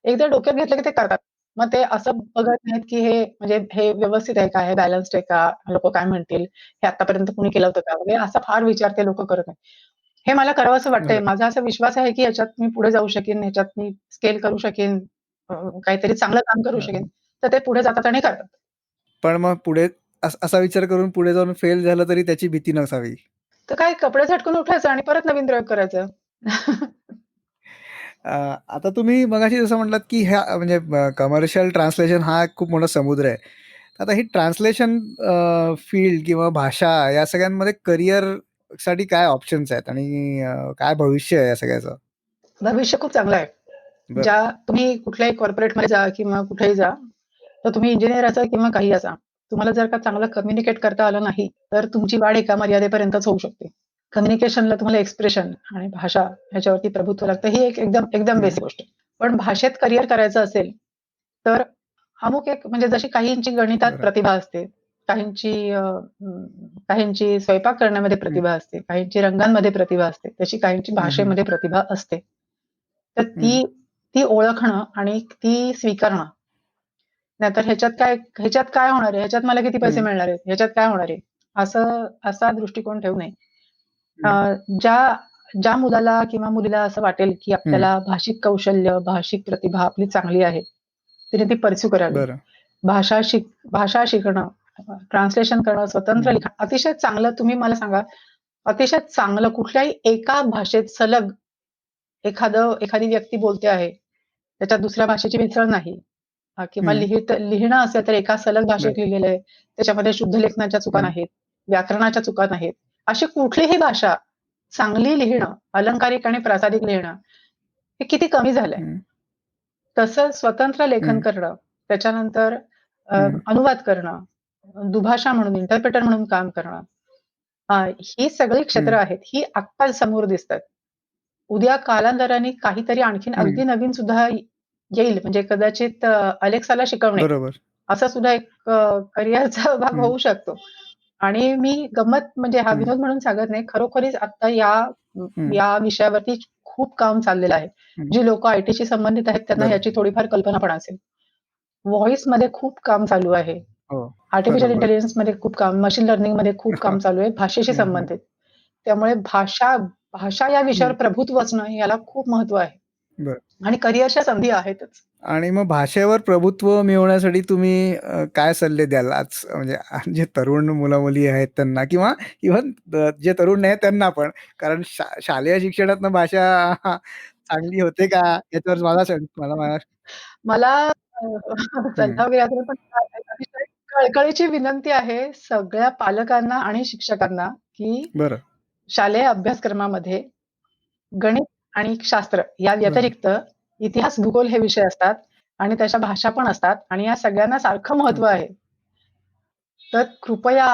एकदा डोक्यात घेतलं, की ते करतात. मग ते असं बघत नाहीत, की हे व्यवस्थित आहे का? हे बॅलन्स्ड आहे का? लोकं काय म्हणतील? हे आत्तापर्यंत कुणी केलं होतं का? वगैरे असा फार विचार ते लोकं करत नाहीत. हे मला करावंसं वाटतंय. बरं. माझा असा विश्वास आहे, की ह्याच्यात मी पुढे जाऊ शकेन, ह्याच्यात मी स्केल करू शकेन, काहीतरी चांगलं काम करू शकेन. हां. तर ते पुढे जातात आणि करतात. पण मग पुढे असा विचार करून पुढे जाऊन फेल झालं तरी त्याची भीती नसावी. तर काय कपडे झटकून उठायचं आणि परत नवीन प्रयोग करायचं. आता तुम्ही मगाशी जसं म्हटलात, की ह्या म्हणजे कमर्शियल ट्रान्सलेशन हा एक खूप मोठा समुद्र आहे. आता ही ट्रान्सलेशन फील्ड किंवा भाषा या सगळ्यांमध्ये करिअरसाठी काय ऑप्शन्स आहेत आणि काय भविष्य आहे या सगळ्याचं? भविष्य खूप चांगलं आहे. बरं. तुम्ही कुठल्याही कॉर्पोरेटमध्ये जा किंवा कुठेही जा, तर तुम्ही इंजिनिअर असा किंवा काही असा. तुम्हाला जर का चांगलं कम्युनिकेट करता आलं नाही, तर तुमची वाढ एका मर्यादेपर्यंतच होऊ शकते. कम्युनिकेशनला तुम्हाला एक्सप्रेशन आणि भाषा ह्याच्यावरती प्रभुत्व लागतं. ही एकदम एकदम हं. बेसिक गोष्ट आहे. पण भाषेत करिअर करायचं असेल, तर अमुक एक म्हणजे जशी काहींची गणितात बरं. प्रतिभा असते, काहींची स्वयंपाक करण्यामध्ये हं. प्रतिभा असते, काहींची रंगांमध्ये प्रतिभा असते, तशी काहींची हं, हं. भाषेमध्ये प्रतिभा असते. तर हं. ती ओळखणं आणि ती स्वीकारणं. नाहीतर ह्याच्यात काय होणार आहे? ह्याच्यात मला किती पैसे हं. मिळणार आहेत? ह्याच्यात काय होणार आहे? असा दृष्टिकोन ठेवू नये. अ, हं. ज्या ज्या मुलाला किंवा मुलीला असं वाटेल, की हं. आपल्याला भाषिक कौशल्य, भाषिक प्रतिभा आपली चांगली आहे, तिने ती पर्स्यू करावी. बरं. भाषा शिकणं, ट्रान्सलेशन करणं, स्वतंत्र हं. लिखाण अतिशय चांगलं तुम्ही मला सांगा, अतिशय चांगलं कुठल्याही एका भाषेत सलग एखादी व्यक्ती बोलते आहे, त्याच्यात दुसऱ्या भाषेची मिसळ नाही. किंवा हं. लिहिणं असेल तर एका सलग भाषेत बरं. लिहिलेलं आहे. त्याच्यामध्ये शुद्ध लेखनाच्या चुका हं. नाहीत, व्याकरणाच्या चुका नाहीत. अशी कुठलीही भाषा चांगली लिहिणं, अलंकारिक आणि प्रासादिक लिहिणं, हे किती कमी झालंय. हं. तसं स्वतंत्र लेखन हं. करणं, त्याच्यानंतर हं. अनुवाद करणं, दुभाषा म्हणून, इंटरप्रिटर म्हणून काम करणं, ही सगळी क्षेत्र हं. आहेत. ही आत्ता समोर दिसतायत. उद्या कालांतराने काहीतरी आणखीन हं. अगदी नवीन सुद्धा येईल. म्हणजे कदाचित Alexaला शिकवणे, बरोबर. असा सुद्धा एक करिअरचा भाग हं. होऊ शकतो. आणि मी गंमत म्हणजे हा हं. विनोद म्हणून सांगत नाही. खरोखरीच आता या हं. या विषयावरती खूप काम चाललेलं आहे. हं. जी लोकं आय-टीशी संबंधित आहेत त्यांना बरं. याची थोडीफार कल्पना पण असेल. व्हॉईसमध्ये खूप काम चालू आहे. हो. आर्टिफिशियल बरोबर. इंटेलिजन्समध्ये खूप काम, मशीन लर्निंगमध्ये खूप काम चालू आहे भाषेशी हं, हं. संबंधित. त्यामुळे भाषा भाषा या विषयावर हं. प्रभुत्व असणं याला खूप महत्त्व आहे बरं. आणि करिअरच्या संधी आहेतच. आणि मग भाषेवर प्रभुत्व मिळवण्यासाठी तुम्ही काय सल्ले द्याल? आज म्हणजे जे तरुण मुलं-मुली आहेत त्यांना किंवा इव्हन जे तरुण नाही त्यांना पण. कारण शालेय शिक्षणातनं भाषा चांगली होते का? याच्यावर मला मला हं. सल्ला वगैरे असेल पण अतिशय कळकळीची विनंती आहे सगळ्या पालकांना आणि शिक्षकांना, की बरं, शालेय अभ्यासक्रमामध्ये गणित आणि शास्त्र या बरं. व्यतिरिक्त इतिहास, भूगोल हे विषय असतात आणि त्याच्या भाषा पण असतात आणि या सगळ्यांना सारखं महत्त्व ओके. आहे. तर कृपया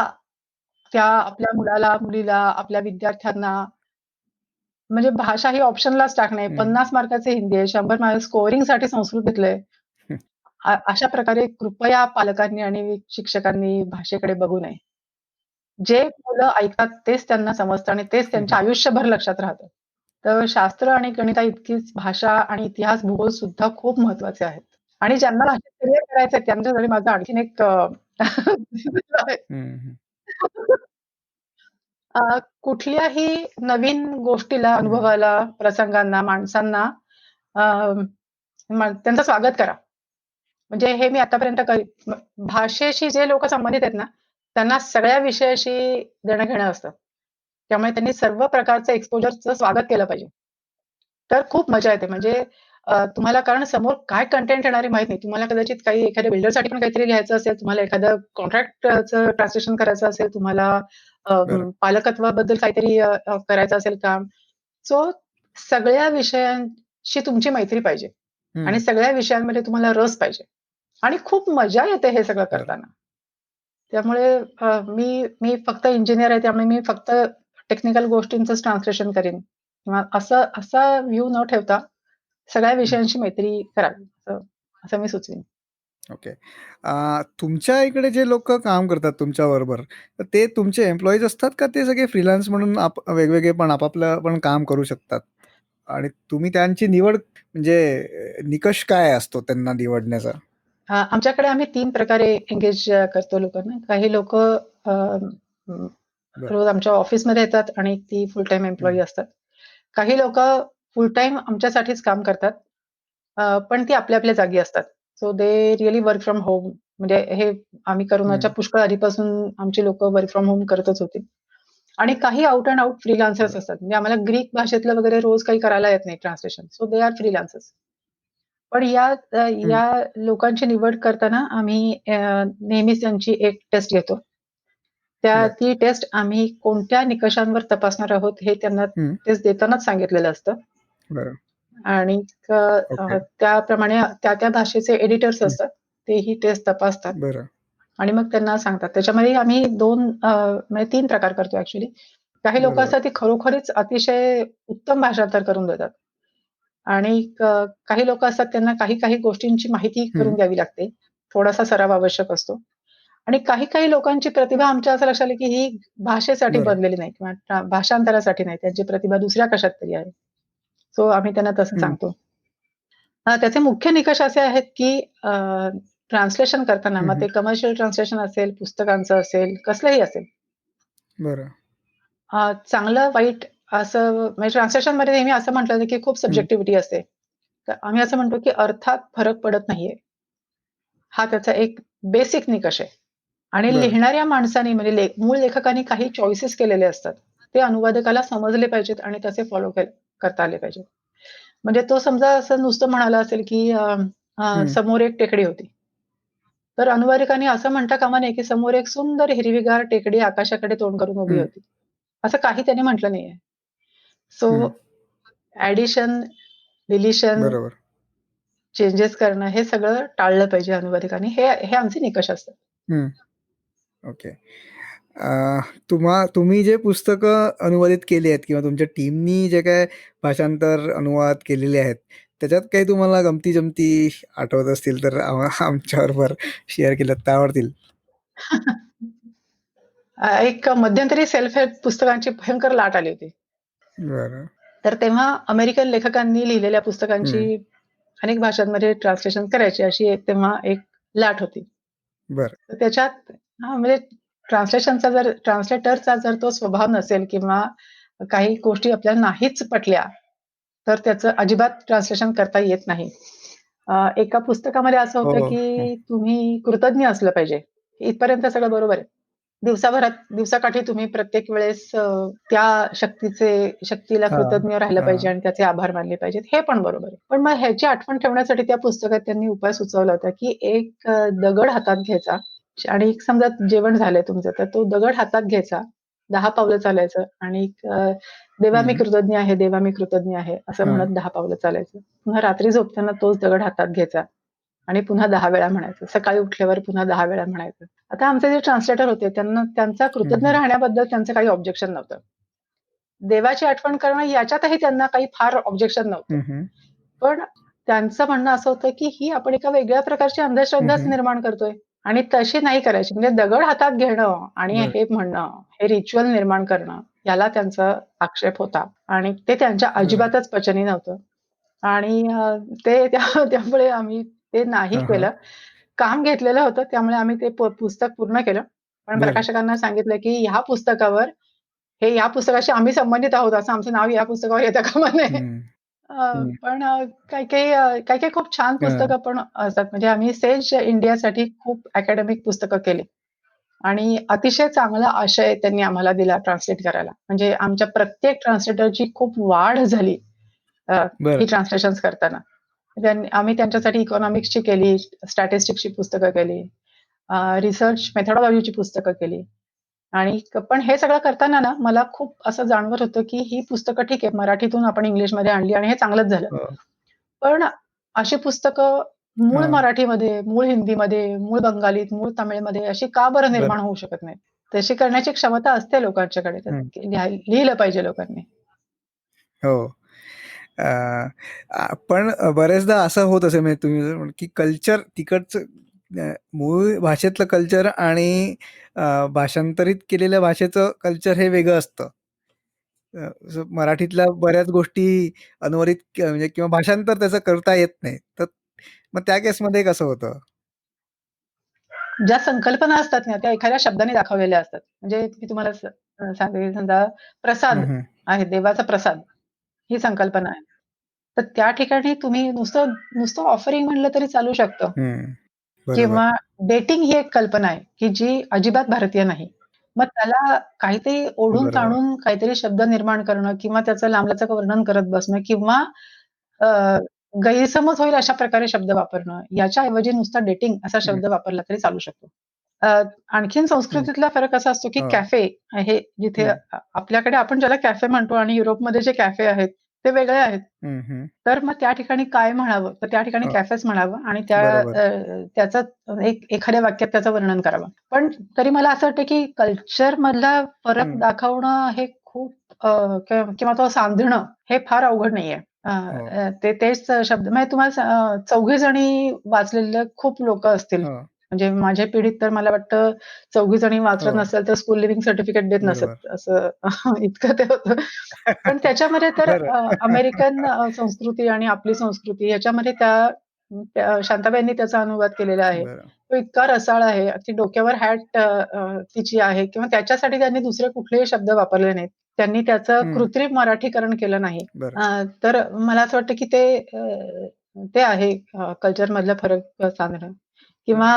त्या आपल्या मुलाला, मुलीला, आपल्या विद्यार्थ्यांना म्हणजे भाषा ही ऑप्शनलाच टाकणे. हं. 50 मार्काचे हिंदी आहे, 100 मार्क स्कोरिंगसाठी संस्कृत घेतलंय. हं. अशा प्रकारे कृपया पालकांनी आणि शिक्षकांनी भाषेकडे बघू नये. जे मुलं ऐकतात तेच त्यांना समजतं आणि तेच हं, हं. त्यांच्या आयुष्यभर लक्षात राहतं. तर शास्त्र आणि गणिताइतकीच भाषा आणि इतिहास, भूगोल सुद्धा खूप महत्त्वाचे आहेत. आणि ज्यांना भाषेत करिअर करायचंय त्यांच्यासाठी माझं आणखीन एक आहे. हं, हं. कुठल्याही नवीन गोष्टीला, हं. अनुभवाला, प्रसंगांना, माणसांना अ, त्यांचं स्वागत करा. म्हणजे हे मी आतापर्यंत भाषेशी जे लोकं संबंधित आहेत ना, त्यांना सगळ्या विषयाशी देणं-घेणं असतं. त्यामुळे त्यांनी सर्व प्रकारचं एक्सपोजरचं स्वागत केलं पाहिजे. तर खूप मजा येते. म्हणजे तुम्हाला कारण समोर काय कंटेंट येणार आहे माहीत नाही. तुम्हाला कदाचित काही एखाद्या बिल्डरसाठी पण काहीतरी लिहायचं असेल, तुम्हाला एखादं कॉन्ट्रॅक्टचं ट्रान्सलेशन करायचं असेल, तुम्हाला बरं. पालकत्वाबद्दल काहीतरी करायचं असेल काम. सो सगळ्या विषयांशी तुमची मैत्री पाहिजे आणि हं. सगळ्या विषयांमध्ये तुम्हाला रस पाहिजे आणि खूप मजा येते हे सगळं बरं. करताना. त्यामुळे मी मी फक्त इंजिनिअर आहे, त्यामुळे मी फक्त टेक्निकल गोष्टींचंच ट्रान्सलेशन करीन किंवा असा व्ह्यू न ठेवता सगळ्या हं. विषयांशी मैत्री करावी, असं असं मी सुचवीन. ओके. तुमच्या इकडे जे लोकं काम करतात तुमच्याबरोबर, तर ते तुमचे एम्प्लॉईज असतात का ते सगळे फ्रीलान्स म्हणून वेगवेगळे पण आपापलं पण काम करू शकतात? आणि तुम्ही त्यांची निवड म्हणजे निकष काय असतो त्यांना निवडण्याचा? आमच्याकडे आम्ही 3 प्रकारे एंगेज करतो लोकांना. काही लोकं बरं. रोज आमच्या ऑफिसमध्ये येतात आणि ती फुल टाईम एम्प्लॉयी हं. असतात. काही लोकं फुल टाईम आमच्यासाठीच काम करतात. पण ती आपल्या आपल्या जागी असतात. So they really work from home. म्हणजे हे आम्ही हं. करोनाच्या पुष्कळ आधीपासून आमची लोकं वर्क फ्रॉम होम करतच होती. आणि काही आउट अँड आउट फ्रीलान्सर्स बरं. असतात. म्हणजे आम्हाला ग्रीक भाषेतलं वगैरे रोज काही करायला येत नाही translation. So they are freelancers. पण हं. या लोकांची निवड करताना आम्ही नेहमीच त्यांची एक टेस्ट घेतो. बरं. ती टेस्ट आम्ही कोणत्या निकषांवर तपासणार आहोत हे त्यांना हं. टेस्ट देतानाच सांगितलेलं असतं. बरं. आणि ओके. त्याप्रमाणे त्या भाषेचे एडिटर्स हं. असतात. ते ही टेस्ट तपासतात बरं. आणि मग त्यांना सांगतात. त्याच्यामध्ये आम्ही 2 म्हणजे 3 प्रकार करतो ॲक्चुअली. काही लोकं बरोबर. असतात ती खरोखरीच अतिशय उत्तम भाषांतर करून देतात. आणि काही लोकं असतात त्यांना काही गोष्टींची माहिती हं. करून द्यावी लागते. थोडासा सराव आवश्यक असतो. आणि काही लोकांची प्रतिभा आमच्या असं लक्षात आलं, की ही भाषेसाठी बरं. बनलेली नाही किंवा भाषांतरासाठी नाही. त्यांची प्रतिभा दुसऱ्या कशात तरी आहे. सो आम्ही त्यांना तसं हं. सांगतो. त्याचे मुख्य निकष असे आहेत, की ट्रान्सलेशन करताना हं, मग हं. ते कमर्शियल ट्रान्सलेशन असेल, पुस्तकांचं असेल, कसलंही असेल. बरं. चांगलं वाईट असं म्हणजे ट्रान्सलेशनमध्ये नेहमी असं म्हटलं जातं, की खूप हं. सब्जेक्टिव्हिटी असते. तर आम्ही असं म्हणतो, की अर्थात फरक पडत नाहीये. हा त्याचा एक बेसिक निकष आहे. आणि बरं. लिहिणाऱ्या माणसाने म्हणजे मूळ लेखकाने काही चॉईसेस केलेले असतात. ते अनुवादकाला समजले पाहिजेत आणि तसे फॉलो करता आले पाहिजेत. म्हणजे तो समजा असं नुसतं म्हणाला असेल, की हं. समोर एक टेकडी होती. तर अनुवादकाने असं म्हणता कामा नये, की समोर एक सुंदर हिरवीगार टेकडी आकाशाकडे तोंड करून उभी हं. होती. असं काही त्याने म्हटलं नाहीये. सो हं. ॲडिशन, डिलिशन, बरोबर. चेंजेस करणं हे सगळं टाळलं पाहिजे अनुवादकाने. हे हे आमचे निकष असतात. हं. ओके. तुम्ही जे पुस्तकं अनुवादित केली आहेत किंवा तुमच्या टीमनी जे काही भाषांतर, अनुवाद केलेले आहेत, त्याच्यात काही तुम्हाला गमती-जमती आठवत असतील तर आमच्याबरोबर शेअर केल्यात तर आवडतील? एक मध्यंतरी सेल्फ हेल्प पुस्तकांची भयंकर लाट आली होती. बरं. तर तेव्हा अमेरिकन लेखकांनी लिहिलेल्या पुस्तकांची अनेक भाषांमध्ये ट्रान्सलेशन करायची अशी तेव्हा एक लाट होती. बरं. तर त्याच्यात म्हणजे ट्रान्सलेटरचा जर तो स्वभाव नसेल किंवा काही गोष्टी आपल्याला नाहीच पटल्या, तर त्याचं अजिबात ट्रान्सलेशन करता येत नाही. एका पुस्तकामध्ये असं हो, होतं, हो. की तुम्ही कृतज्ञ असलं पाहिजे. इथपर्यंत सगळं बरोबर आहे. दिवसाकाठी तुम्ही प्रत्येक वेळेस त्या शक्तीला हां, कृतज्ञ राहिलं पाहिजे हां. आणि त्याचे आभार मानले पाहिजेत. हे पण बरोबर आहे. पण मग ह्याची आठवण ठेवण्यासाठी त्या पुस्तकात त्यांनी उपाय सुचवला होता, की एक दगड हातात घ्यायचा आणि समजा जेवण झालंय तुमचं, तर तो दगड हातात घ्यायचा, 10 पावलं चालायचं आणि देवा मी हं. कृतज्ञ आहे, देवा मी कृतज्ञ आहे, असं हां. म्हणत 10 पावलं चालायचं. पुन्हा रात्री झोपताना तोच दगड हातात घ्यायचा आणि पुन्हा 10 वेळा म्हणायचं. सकाळी उठल्यावर पुन्हा 10 वेळा म्हणायचं. आता आमचे जे ट्रान्सलेटर होते त्यांचा हं, कृतज्ञ हं. राहण्याबद्दल त्यांचं काही ऑब्जेक्शन नव्हतं. देवाची आठवण करणं याच्यातही त्यांना काही फार ऑब्जेक्शन नव्हतं. हं, हं. पण त्यांचं म्हणणं असं होतं, की ही आपण एका वेगळ्या प्रकारची हं, अंधश्रद्धाच हं. निर्माण करतोय आणि तशी नाही करायची. म्हणजे दगड हातात घेणं आणि बरं. हे म्हणणं, हे रिच्युअल निर्माण करणं, याला त्यांचा आक्षेप होता आणि ते त्यांच्या बरं. अजिबातच पचनी नव्हतं. आणि त्यामुळे आम्ही ते नाही हां, हां. केलं. काम घेतलेलं होतं त्यामुळे आम्ही ते पुस्तक पूर्ण केलं. पण बरं. प्रकाशकांना सांगितलं, की ह्या पुस्तकाशी आम्ही संबंधित आहोत असं आमचं नाव या पुस्तकावर येता कामा नये. हं, अ, हं. पण काही-काही खूप छान हां. पुस्तकं पण असतात. म्हणजे आम्ही सेज इंडियासाठी खूप अकॅडमिक पुस्तकं केली आणि अतिशय चांगला आशय त्यांनी आम्हाला दिला ट्रान्सलेट करायला. म्हणजे आमच्या प्रत्येक ट्रान्सलेटरची खूप वाढ झाली अ, बरं. ही ट्रान्सलेशन्स करताना. आम्ही त्यांच्यासाठी इकॉनॉमिक्सची केली, स्टॅटिस्टिक्सची पुस्तकं केली, रिसर्च मेथोडॉलॉजीची पुस्तकं केली आणि पण हे सगळं करताना ना, मला खूप असं जाणवत होतं, की ही पुस्तकं ठीक आहे, मराठीतून आपण इंग्लिशमध्ये आणली आणि हे चांगलंच झालं. हो. पण अशी पुस्तकं मूळ हां. मराठीमध्ये, मूळ हिंदीमध्ये, मूळ बंगालीत, मूळ तमिळमध्ये अशी का बरं बरं. निर्माण होऊ शकत नाहीत? तशी करण्याची क्षमता असते लोकांच्याकडे. तर हं. लिहिलं पाहिजे लोकांनी. हो. अ, पण बरेचदा असं होत असेल म्हणजे तुम्ही जर की कल्चर तिकडचं मूळ भाषेतलं कल्चर आणि भाषांतरित केलेल्या भाषेचं कल्चर हे वेगळं असतं. मराठीतल्या बऱ्याच गोष्टी अनुवादित म्हणजे किंवा भाषांतर त्याचं करता येत नाही. तर मग त्या केसमध्ये कसं होतं? ज्या संकल्पना असतात ना, त्या एखाद्या शब्दाने दाखवलेल्या असतात. म्हणजे मी तुम्हाला सांगते, समजा प्रसाद हं, हं. आहे, देवाचा प्रसाद ही संकल्पना आहे. तर त्या ठिकाणी तुम्ही नुसतं नुसतं ऑफरिंग म्हणलं तरी चालू शकतं. हं. बरोबर. किंवा डेटिंग ही एक कल्पना आहे, की जी अजिबात भारतीय नाही. मग त्याला काहीतरी बरोबर. ओढून-ताणून काहीतरी शब्द निर्माण करणं किंवा त्याचं लांबलचक वर्णन करत बसणं किंवा अ, गैरसमज होईल अशा प्रकारे शब्द वापरणं. याच्या ऐवजी नुसता डेटिंग असा हं, शब्द वापरला तरी चालू शकतो. अ, आणखीन हं. संस्कृतीतला फरक असा असतो, की हो. कॅफे आहे जिथे हं. आपल्याकडे आपण ज्याला कॅफे म्हणतो आणि युरोपमध्ये जे कॅफे आहेत, ते वेगळे आहेत. हं, हं. तर मग त्या ठिकाणी काय म्हणावं? तर त्या ठिकाणी हो. कॅफेच म्हणावं आणि बरोबर. त्याचं एखाद्या वाक्यात त्याचं वर्णन करावं. पण तरी मला असं वाटतं, की कल्चरमधला फरक हं. दाखवणं हे खूप किंवा तो सांधणं हे फार अवघड नाहीये. हो. तेच शब्द म्हणजे तुम्हाला चौघी जणी वाचलेले खूप लोकं असतील. हो. म्हणजे माझ्या पिढीत तर मला वाटतं चौघी जणी हो. वाचलं नसेल तर स्कूल लिव्हिंग सर्टिफिकेट देत बरोबर. नसत. असं इतकं ते होतं. पण त्याच्यामध्ये तर बरं. अमेरिकन संस्कृती आणि आपली संस्कृती ह्याच्यामध्ये त्या शांताबाईंनी त्याचा अनुवाद केलेला आहे. बरं. तो इतका रसाळ आहे. ती डोक्यावर हॅट तिची आहे किंवा त्याच्यासाठी त्यांनी दुसरे कुठलेही शब्द वापरले नाहीत. त्यांनी त्याचं हं. कृत्रिम मराठीकरण केलं नाही. बरं. तर मला असं वाटतं की ते आहे कल्चरमधला फरक सांगणं किंवा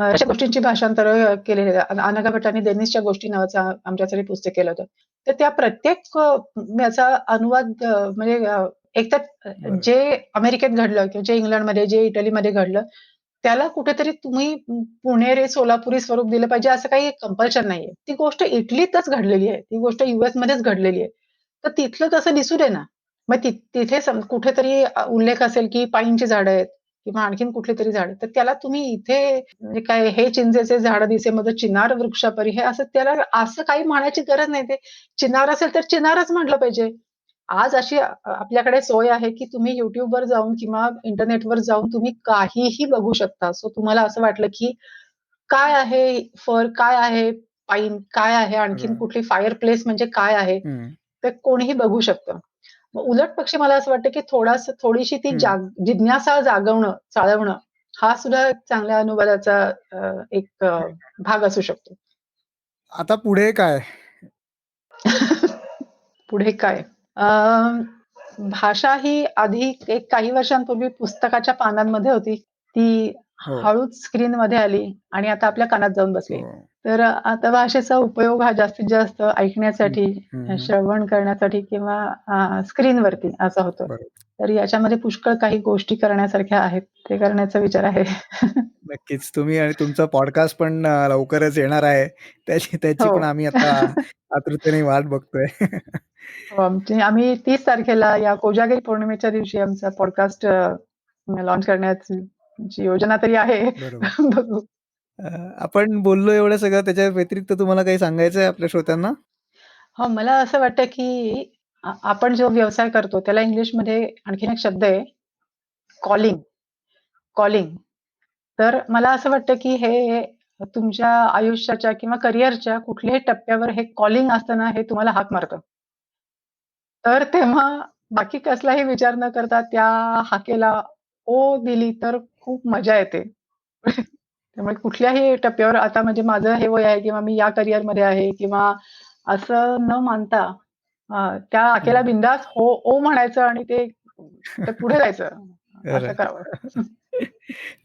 अशा गोष्टींची भाषांतरं केलेली आहेत. अनाघा भट्टांनी डेनिसच्या गोष्टी नावाचं आमच्यासाठी पुस्तक केलं होतं. तर त्या प्रत्येक याचा अनुवाद म्हणजे एकतर बरं. जे अमेरिकेत घडलं किंवा जे इंग्लंडमध्ये, जे इटलीमध्ये घडलं, त्याला कुठेतरी तुम्ही पुणेरी, सोलापुरी स्वरूप दिलं पाहिजे असं काही कंपल्शन नाहीये. ती गोष्ट इटलीतच घडलेली आहे. ती गोष्ट यूएसमध्येच घडलेली आहे. तर तिथलं तसं दिसू दे ना. मग तिथे कुठेतरी उल्लेख असेल, की पाईनची झाडं आहेत किंवा आणखीन कुठलीतरी झाडं. तर त्याला तुम्ही इथे म्हणजे काय हे चिंचेचे झाडं दिसे मग चिनार वृक्षापरी हे असं त्याला असं काही म्हणायची गरज नाही. ते चिनार असेल तर चिनारच म्हटलं पाहिजे. आज अशी आपल्याकडे सोय आहे, की तुम्ही YouTubeवर जाऊन किंवा इंटरनेटवर जाऊन तुम्ही काहीही बघू शकता. सो तुम्हाला असं वाटलं, की काय आहे फर, काय आहे पाईन, काय आहे आणखीन बरोबर. कुठली फायर प्लेस म्हणजे काय आहे? हं. ते कोणीही बघू शकतं. मग उलट पक्षी मला असं वाटतं, की थोडीशी ती जिज्ञासा जागवणं, चाळवणं हा सुद्धा एक चांगल्या अनुवादाचा एक भाग असू शकतो. आता पुढे काय? पुढे काय? भाषा ही आधी एक काही वर्षांपूर्वी पुस्तकाच्या पानांमध्ये होती. ती हो. हळूच स्क्रीनमध्ये आली आणि आता आपल्या कानात जाऊन बसली. हो. तर आता भाषेचा उपयोग हा जास्तीत जास्त ऐकण्यासाठी, हम्म. श्रवण करण्यासाठी किंवा स्क्रीनवरती असा होतो. बरोबर. तर याच्यामध्ये पुष्कळ काही गोष्टी करण्यासारख्या आहेत. ते करण्याचा विचार आहे. नक्कीच. तुम्ही आणि तुमचा पॉडकास्ट पण लवकरच येणार आहे. त्याची हो. पण आम्ही आता आतुरतेने वाट बघतोय. हो, आम्ही 30 तारखेला या कोजागिरी पौर्णिमेच्या दिवशी आमचा पॉडकास्ट लॉन्च करण्याची जी योजना तरी आहे. बरोबर. बघू. आपण बोललो एवढं सगळं, त्याच्या व्यतिरिक्त तुम्हाला काही सांगायचं आहे आपल्या श्रोत्यांना? हो, मला असं वाटतं, की आपण जो व्यवसाय करतो त्याला इंग्लिशमध्ये आणखीन एक शब्द आहे कॉलिंग. कॉलिंग. तर मला असं वाटतं, की हे तुमच्या आयुष्याच्या किंवा करिअरच्या कुठल्याही टप्प्यावर हे कॉलिंग असतं ना, हे तुम्हाला हाक मारतं. तर तेव्हा बाकी कसलाही विचार न करता त्या हाकेला ओ दिली तर खूप मजा येते. त्यामुळे कुठल्याही टप्प्यावर आता म्हणजे माझं हे वय आहे किंवा मी या करिअरमध्ये आहे किंवा असं न मानता त्या हाकेला बिनधास्त हो, ओ म्हणायचं आणि ते पुढे जायचं. असं करावं.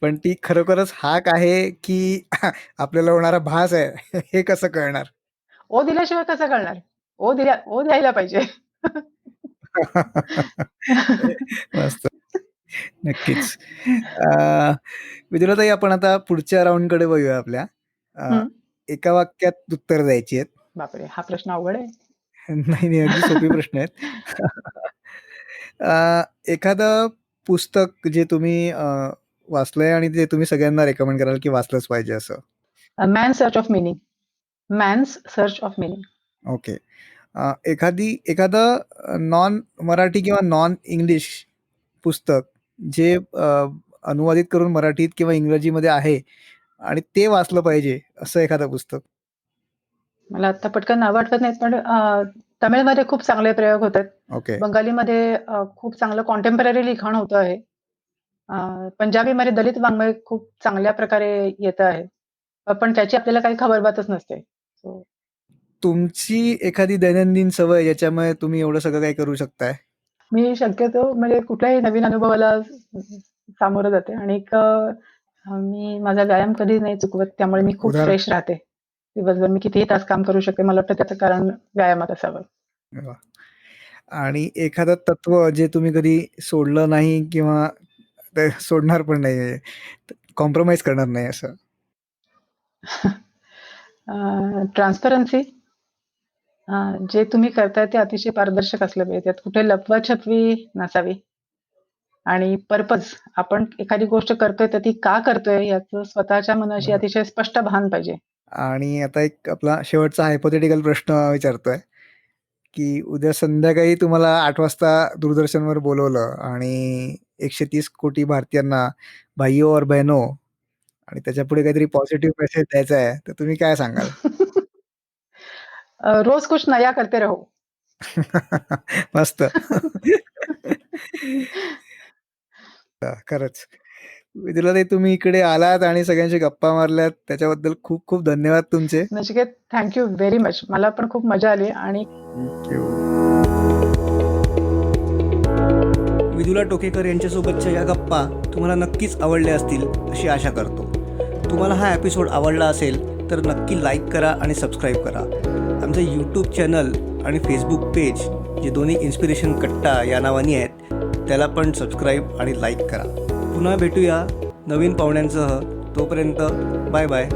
पण ती खरोखरच हाक आहे, की आपल्याला होणारा भास आहे, हे कसं कळणार? ओ दिल्याशिवाय कसं कळणार? ओ द्यायला पाहिजे. मस्त. नक्कीच. विदुलाताई, आपण आता पुढच्या राउंडकडे बघूया आपल्या. हं. एका वाक्यात उत्तर द्यायची आहेत. बापरे! हा प्रश्न अवघड आहे. नाही, अगदी सोपे प्रश्न आहेत. एखादं पुस्तक जे तुम्ही वाचलंय आणि ते तुम्ही सगळ्यांना रेकमेंड कराल, की वाचलंच पाहिजे असं? Man's search of meaning. Man's search of meaning. Okay. एखादं नॉन मराठी किंवा नॉन इंग्लिश पुस्तक जे अनुवादित करून मराठीत किंवा इंग्रजीमध्ये आहे आणि ते वाचलं पाहिजे असं एखादं पुस्तक? मला आता पटकन नावं आठवत नाहीत, पण तमिळमध्ये खूप चांगले प्रयोग होतात. ओके. बंगालीमध्ये खूप चांगलं कॉन्टेम्पररी लिखाण होतं आहे. पंजाबीमध्ये दलित वाङ्मय खूप चांगल्या प्रकारे येतं आहे. पण त्याची आपल्याला काही खबरबातच नसते. सो तुमची एखादी दैनंदिन सवय ज्याच्यामुळे तुम्ही एवढं सगळं काही करू शकताय? मी शक्यतो म्हणजे कुठल्याही नवीन अनुभवाला सामोरं जाते आणि मी माझा व्यायाम कधी नाही चुकवत. त्यामुळे मी खूप फ्रेश राहते. दिवसभर मी कितीही तास काम करू शकते. मला वाटतं त्याचं कारण व्यायामात असावं. वाह! आणि एखादं तत्व जे तुम्ही कधी सोडलं नाही किंवा ते सोडणार पण नाही, कॉम्प्रोमाईज करणार नाही असं? ट्रान्सपरन्सी. जे तुम्ही करताय ते अतिशय पारदर्शक असलं पाहिजे. त्यात कुठे लपवा-छपवी नसावी. आणि पर्पज, आपण एखादी गोष्ट करतोय तर ती का करतोय याचं स्वतःच्या मनाशी अतिशय स्पष्ट भान पाहिजे. आणि आता एक आपला शेवटचा हायपोथेटिकल प्रश्न विचारतोय, की उद्या संध्याकाळी तुम्हाला 8 वाजता दूरदर्शनवर बोलवलं आणि 130 कोटी भारतीयांना भाइयों और बहनों आणि त्याच्यापुढे काहीतरी पॉझिटिव्ह मेसेज द्यायचा आहे, तर तुम्ही काय सांगाल? रोज कुछ नया करते रहो. मस्त. खरंच. विदुलाताई, तुम्ही इकडे आलात आणि सगळ्यांशी गप्पा मारल्यात त्याच्याबद्दल खूप खूप धन्यवाद तुमचे. Nachiket, thank you very much. मला पण खूप मजा आली आणि थँक यू. विदुला टोकेकर यांच्यासोबतच्या या गप्पा तुम्हाला नक्कीच आवडल्या असतील अशी आशा करतो. तुम्हाला हा एपिसोड आवडला असेल तर नक्की लाईक करा आणि सबस्क्राईब करा. आमचं यूट्यूब चॅनल आणि फेसबुक पेज जे दोन्ही इन्स्पिरेशन कट्टा या नावाने आहेत त्याला पण सबस्क्राईब आणि लाईक करा. पुन्हा भेटूया नवीन पाहुण्यांसह. तोपर्यंत बाय बाय.